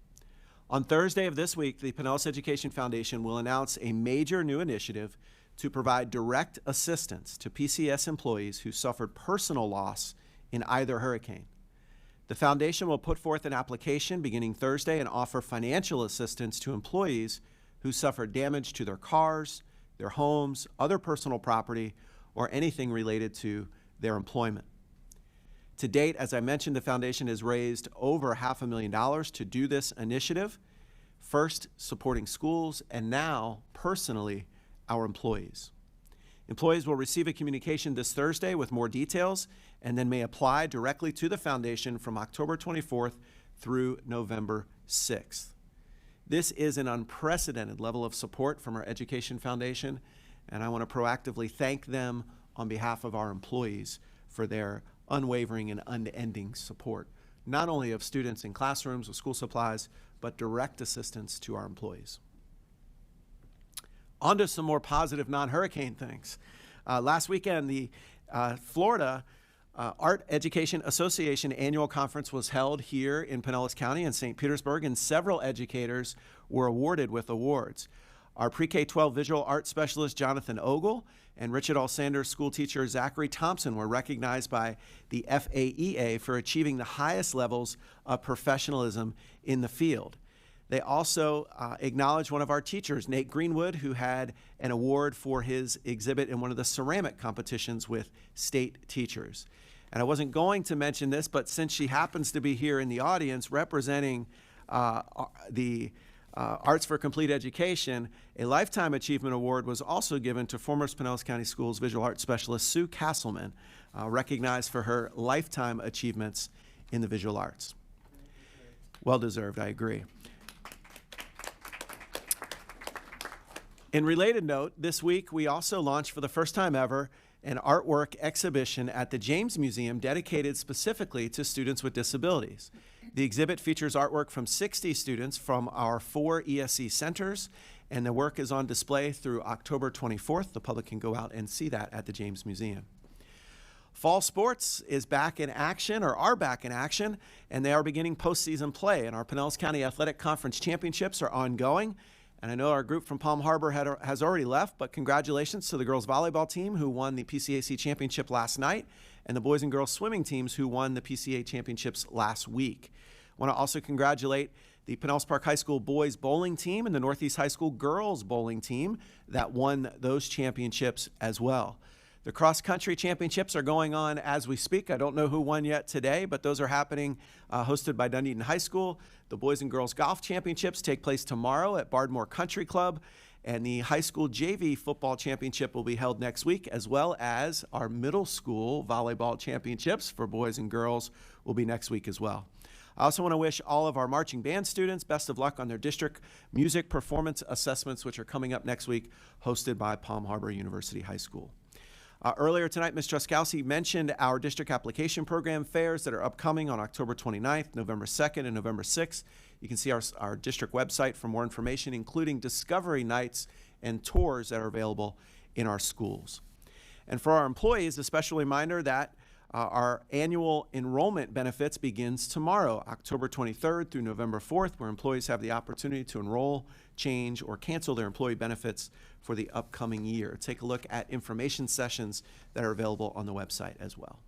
On Thursday of this week, the Pinellas Education Foundation will announce a major new initiative to provide direct assistance to PCS employees who suffered personal loss in either hurricane. The foundation will put forth an application beginning Thursday and offer financial assistance to employees who suffered damage to their cars, their homes, other personal property, or anything related to their employment. To date, as I mentioned, the foundation has raised over $500,000 to do this initiative, first supporting schools and now, personally, our employees. Employees will receive a communication this Thursday with more details and then may apply directly to the foundation from October 24th through November 6th. This is an unprecedented level of support from our Education Foundation, and I want to proactively thank them on behalf of our employees for their unwavering and unending support, not only of students in classrooms with school supplies, but direct assistance to our employees. On to some more positive non-hurricane things. Last weekend, the Florida Art Education Association annual conference was held here in Pinellas County in St. Petersburg, and several educators were awarded with awards. Our pre-K-12 visual art specialist, Jonathan Ogle, and Richard L. Sanders school teacher, Zachary Thompson, were recognized by the FAEA for achieving the highest levels of professionalism in the field. They also acknowledged one of our teachers, Nate Greenwood, who had an award for his exhibit in one of the ceramic competitions with state teachers. And I wasn't going to mention this, but since she happens to be here in the audience representing the Arts for Complete Education, a Lifetime Achievement Award was also given to former Pinellas County Schools visual arts specialist Sue Castleman, recognized for her lifetime achievements in the visual arts. Well deserved, I agree. In related note, this week we also launched for the first time ever an artwork exhibition at the James Museum dedicated specifically to students with disabilities. The exhibit features artwork from 60 students from our 4 ESC centers, and the work is on display through October 24th. The public can go out and see that at the James Museum. Fall sports is back in action, or are back in action, and they are beginning postseason play. And our Pinellas County Athletic Conference Championships are ongoing. And I know our group from Palm Harbor has already left, but congratulations to the girls volleyball team who won the PCAC championship last night, and the boys and girls swimming teams who won the PCA championships last week. I want to also congratulate the Pinellas Park High School boys bowling team and the Northeast High School girls bowling team that won those championships as well. The cross-country championships are going on as we speak. I don't know who won yet today, but those are happening, hosted by Dunedin High School. The boys and girls golf championships take place tomorrow at Bardmore Country Club, and the high school JV football championship will be held next week, as well as our middle school volleyball championships for boys and girls will be next week as well. I also want to wish all of our marching band students best of luck on their district music performance assessments, which are coming up next week, hosted by Palm Harbor University High School. Earlier tonight, Ms. Truskowski mentioned our district application program fairs that are upcoming on October 29th, November 2nd, and November 6th. You can see our district website for more information, including discovery nights and tours that are available in our schools. And for our employees, a special reminder that our annual enrollment benefits begins tomorrow, October 23rd through November 4th, where employees have the opportunity to enroll, change, or cancel their employee benefits for the upcoming year. Take a look at information sessions that are available on the website as well.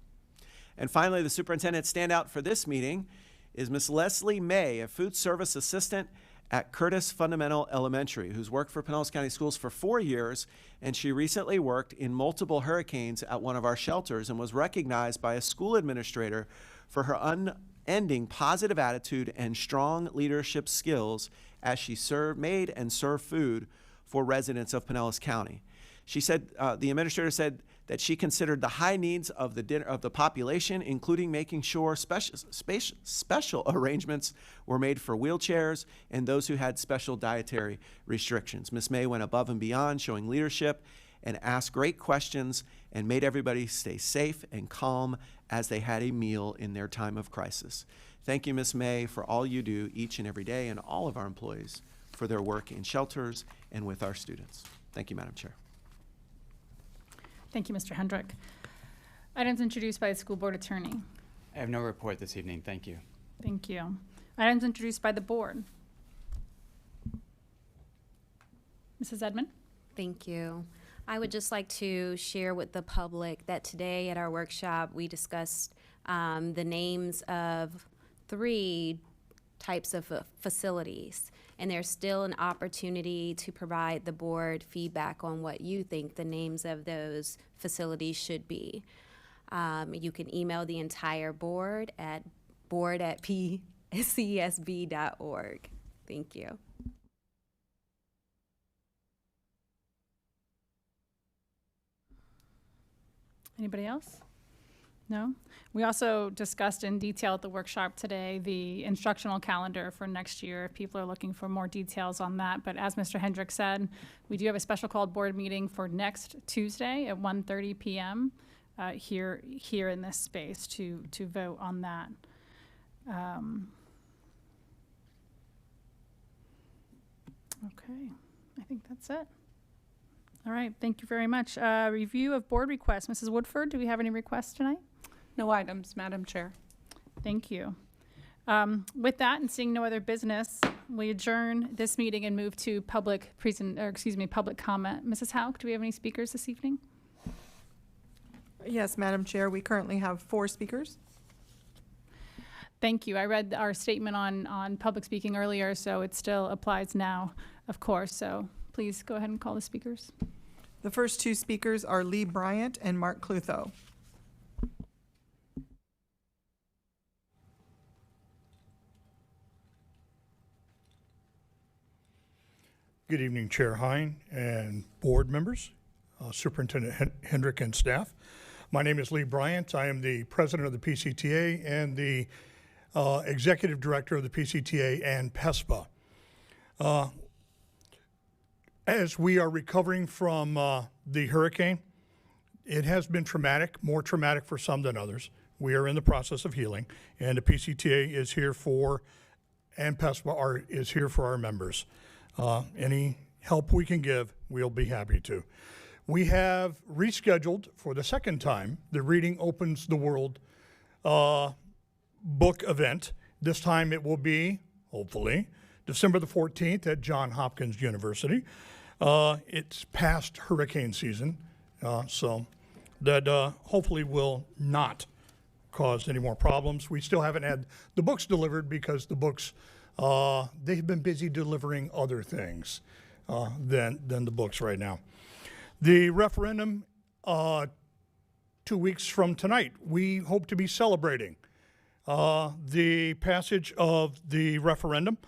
And finally, the superintendent standout for this meeting is Ms. Leslie May, a food service assistant at Curtis Fundamental Elementary, who's worked for Pinellas County Schools for 4 years, and she recently worked in multiple hurricanes at one of our shelters and was recognized by a school administrator for her unending positive attitude and strong leadership skills as she made and served food for residents of Pinellas County. She said, the administrator said that she considered the high needs of the population, including making sure special arrangements were made for wheelchairs and those who had special dietary restrictions. Ms. May went above and beyond, showing leadership and asked great questions and made everybody stay safe and calm as they had a meal in their time of crisis. Thank you, Ms. May, for all you do each and every day, and all of our employees for their work in shelters and with our students. Thank you, Madam Chair. Thank you, Mr. Hendrick. Items introduced by the school board attorney. I have no report this evening. Thank you. Thank you. Items introduced by the board. Mrs. Edmond? Thank you. I would just like to share with the public that today at our workshop, we discussed the names of 3 types of facilities. And there's still an opportunity to provide the board feedback on what you think the names of those facilities should be. You can email the entire board at board@pcsb.org. Thank you. Anybody else? No? We also discussed in detail at the workshop today the instructional calendar for next year, if people are looking for more details on that. But as Mr. Hendrick said, we do have a special called board meeting for next Tuesday at 1:30 p.m. Here in this space to vote on that. Okay, I think that's it. All right, thank you very much. Review of board requests. Mrs. Woodford, do we have any requests tonight? No items, Madam Chair. Thank you. With that and seeing no other business, we adjourn this meeting and move to public comment. Mrs. Hauk, do we have any speakers this evening? Yes, Madam Chair, we currently have 4 speakers. Thank you. I read our statement on public speaking earlier, so it still applies now, of course. So please go ahead and call the speakers. The first 2 speakers are Lee Bryant and Mark Clutho. Good evening, Chair Hine and board members, Superintendent Hendrick and staff. My name is Lee Bryant. I am the president of the PCTA and the executive director of the PCTA and PESPA. As we are recovering from the hurricane, it has been traumatic, more traumatic for some than others. We are in the process of healing, and the PCTA is here for, and PESPA is here for our members. Any help we can give, we'll be happy to. we have rescheduled for the second time the Reading Opens the World book event. This time it will be, hopefully, December the 14th at Johns Hopkins University. It's past hurricane season, so that hopefully will not cause any more problems. We still haven't had the books delivered because the books, they've been busy delivering other things than the books right now. The referendum, 2 weeks from tonight, we hope to be celebrating the passage of the referendum.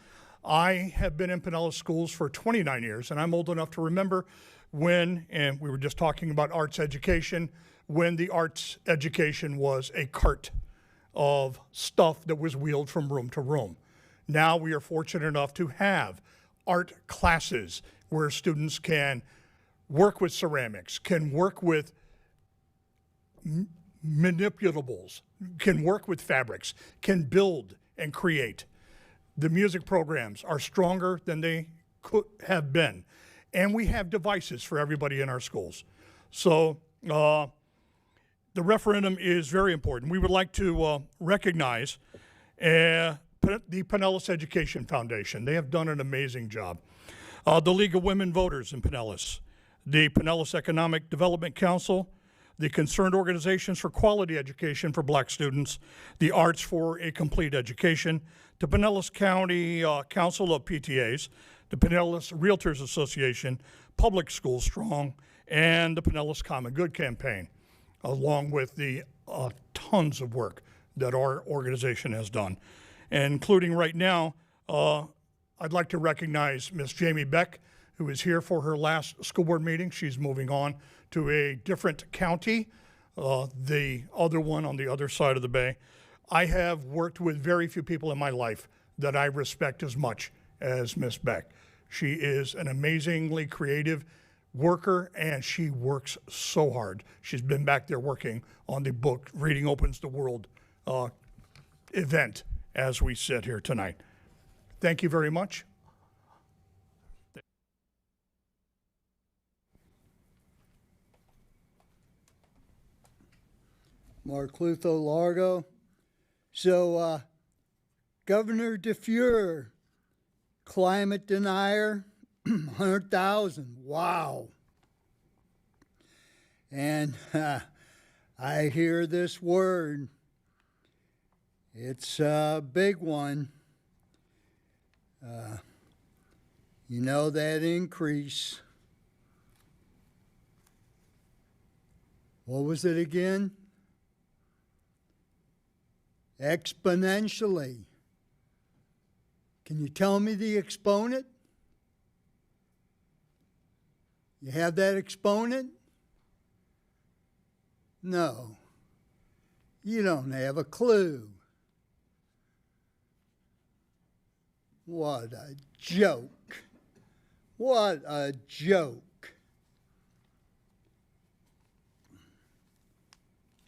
I have been in Pinellas Schools for 29 years, and I'm old enough to remember when, and we were just talking about arts education, when the arts education was a cart of stuff that was wheeled from room to room. Now we are fortunate enough to have art classes where students can work with ceramics, can work with manipulables, can work with fabrics, can build and create. The music programs are stronger than they could have been. And we have devices for everybody in our schools. So the referendum is very important. We would like to recognize the Pinellas Education Foundation. They have done an amazing job. The League of Women Voters in Pinellas, the Pinellas Economic Development Council, the Concerned Organizations for Quality Education for Black Students, the Arts for a Complete Education, the Pinellas County Council of PTAs, the Pinellas Realtors Association, Public Schools Strong, and the Pinellas Common Good Campaign, along with the tons of work that our organization has done. And including right now, I'd like to recognize Miss Jamie Beck, who is here for her last school board meeting. She's moving on to a different county, the other one on the other side of the bay. I have worked with very few people in my life that I respect as much as Miss Beck. She is an amazingly creative worker, and she works so hard. She's been back there working on the book Reading Opens the World event as we sit here tonight. Thank you very much. Mark Lutho, Largo. So, Governor DeFeur, climate denier, 100,000. Wow. And I hear this word. It's a big one. You know, that increase. What was it again? Exponentially. Can you tell me the exponent? You have that exponent? No. You don't have a clue. What a joke. What a joke.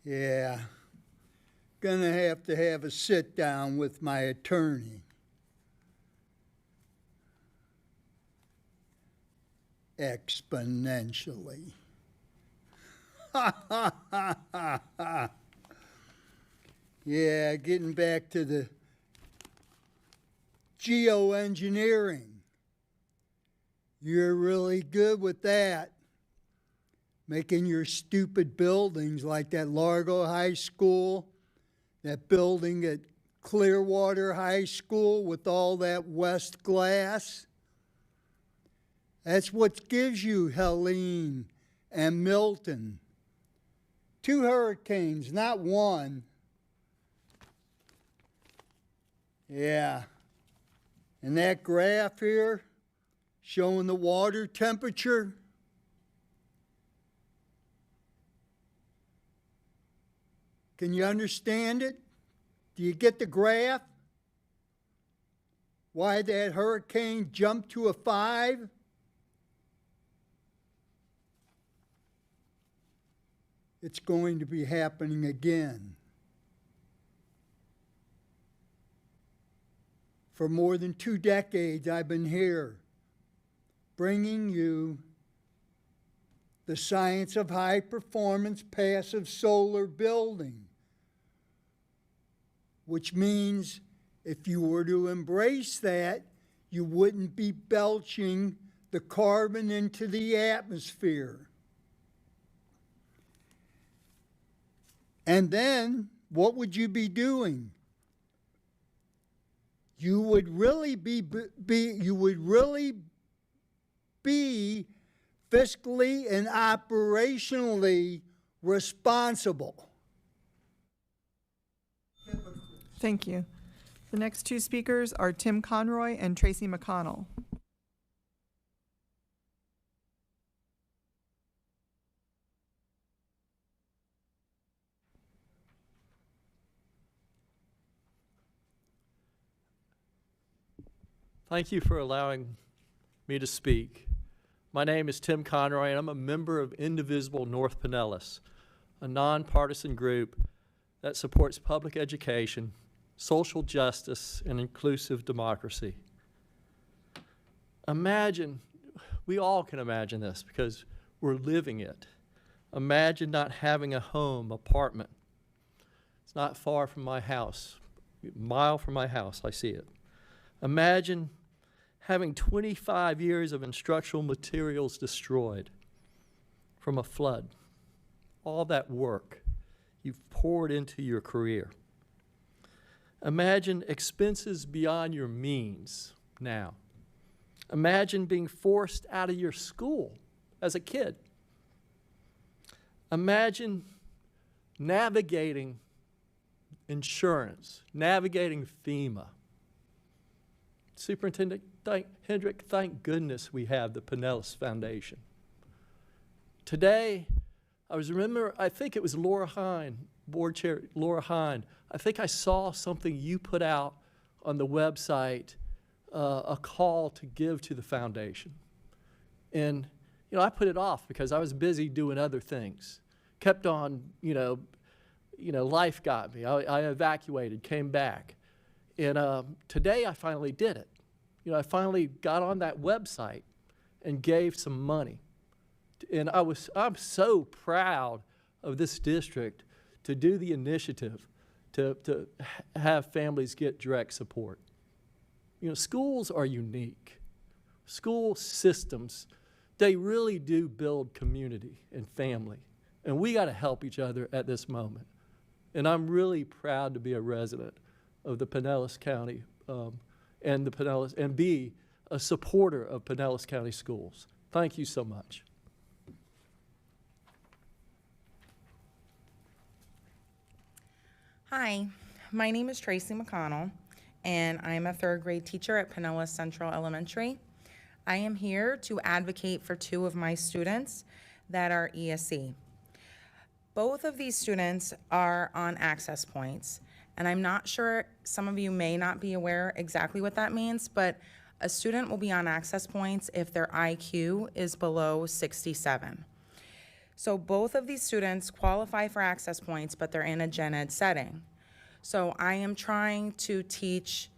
Yeah. Gonna have to have a sit down with my attorney. Exponentially. Yeah, getting back to the geoengineering. You're really good with that. Making your stupid buildings like that Largo High School, that building at Clearwater High School with all that West glass. That's what gives you Helene and Milton. 2 hurricanes, not one. Yeah. And that graph here showing the water temperature. Can you understand it? Do you get the graph? Why that hurricane jumped to a 5? It's going to be happening again. For more than 2 decades, I've been here bringing you the science of high-performance passive solar building, which means if you were to embrace that, you wouldn't be belching the carbon into the atmosphere. And then, what would you be doing? You would really be fiscally and operationally responsible. Thank you. The next two speakers are Tim Conroy and Tracy McConnell. Thank you for allowing me to speak. My name is Tim Conroy, and I'm a member of Indivisible North Pinellas, a nonpartisan group that supports public education, social justice, and inclusive democracy. Imagine, we all can imagine this because we're living it. Imagine not having a home, apartment. It's not far from my house, a mile from my house, I see it. Imagine having 25 years of instructional materials destroyed from a flood. All that work you've poured into your career. Imagine expenses beyond your means now. Imagine being forced out of your school as a kid. Imagine navigating insurance, navigating FEMA. Superintendent Hendrick, thank goodness we have the Pinellas Foundation. Today, I think it was Laura Hine, Board Chair Laura Hine, I think I saw something you put out on the website, a call to give to the foundation. And, you know, I put it off because I was busy doing other things. Kept on, life got me. I evacuated, came back. And today I finally did it. I finally got on that website and gave some money. And I'm so proud of this district to do the initiative to have families get direct support. Schools are unique. School systems, they really do build community and family. And we got to help each other at this moment. And I'm really proud to be a resident of the Pinellas County and be a supporter of Pinellas County Schools. Thank you so much. Hi, my name is Tracy McConnell, and I'm a third grade teacher at Pinellas Central Elementary. I am here to advocate for two of my students that are ESE. Both of these students are on access points, and I'm not sure, some of you may not be aware exactly what that means, but a student will be on access points if their IQ is below 67. So both of these students qualify for access points, but they're in a gen ed setting. So I am trying to teach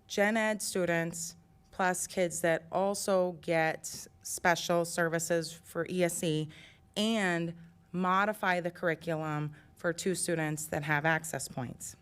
gen ed students plus kids that also get special services for ESE and modify the curriculum for two students that have access points.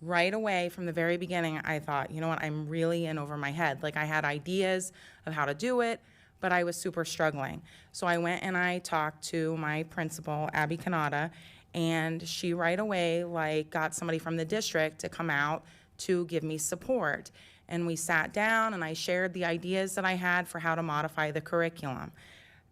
Right away from the very beginning, I thought, you know what, I'm really in over my head. Like, I had ideas of how to do it, but I was super struggling. So I went and I talked to my principal, Abby Kanata, and she right away got somebody from the district to come out to give me support. And we sat down and I shared the ideas that I had for how to modify the curriculum.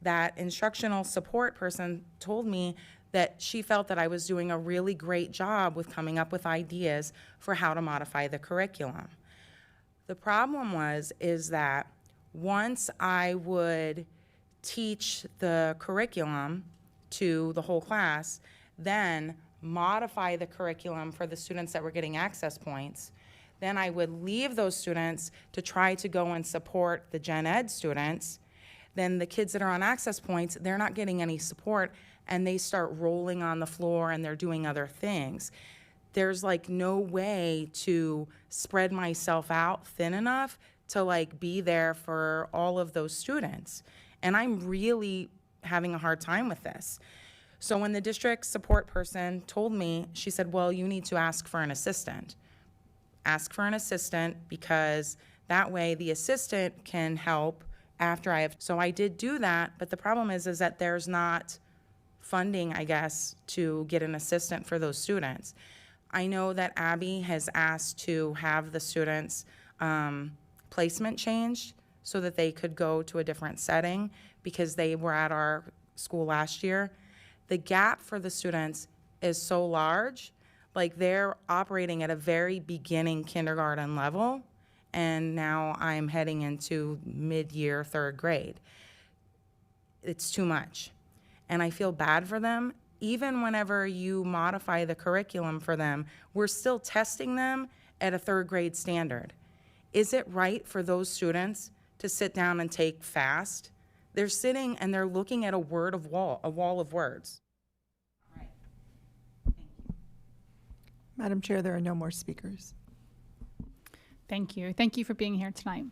That instructional support person told me that she felt that I was doing a really great job with coming up with ideas for how to modify the curriculum. The problem is that once I would teach the curriculum to the whole class, then modify the curriculum for the students that were getting access points, then I would leave those students to try to go and support the gen ed students. Then the kids that are on access points, they're not getting any support, and they start rolling on the floor and they're doing other things. There's no way to spread myself out thin enough to be there for all of those students. And I'm really having a hard time with this. So when the district support person told me, she said, well, you need to ask for an assistant. Ask for an assistant because that way the assistant can help after I have. So I did do that, but the problem is that there's not funding, I guess, to get an assistant for those students. I know that Abby has asked to have the students' placement changed so that they could go to a different setting because they were at our school last year. The gap for the students is so large, like they're operating at a very beginning kindergarten level, and now I'm heading into mid-year third grade. It's too much. And I feel bad for them. Even whenever you modify the curriculum for them, we're still testing them at a third grade standard. Is it right for those students to sit down and take FAST? They're sitting and they're looking at a wall of words. Madam Chair, there are no more speakers. Thank you. Thank you for being here tonight.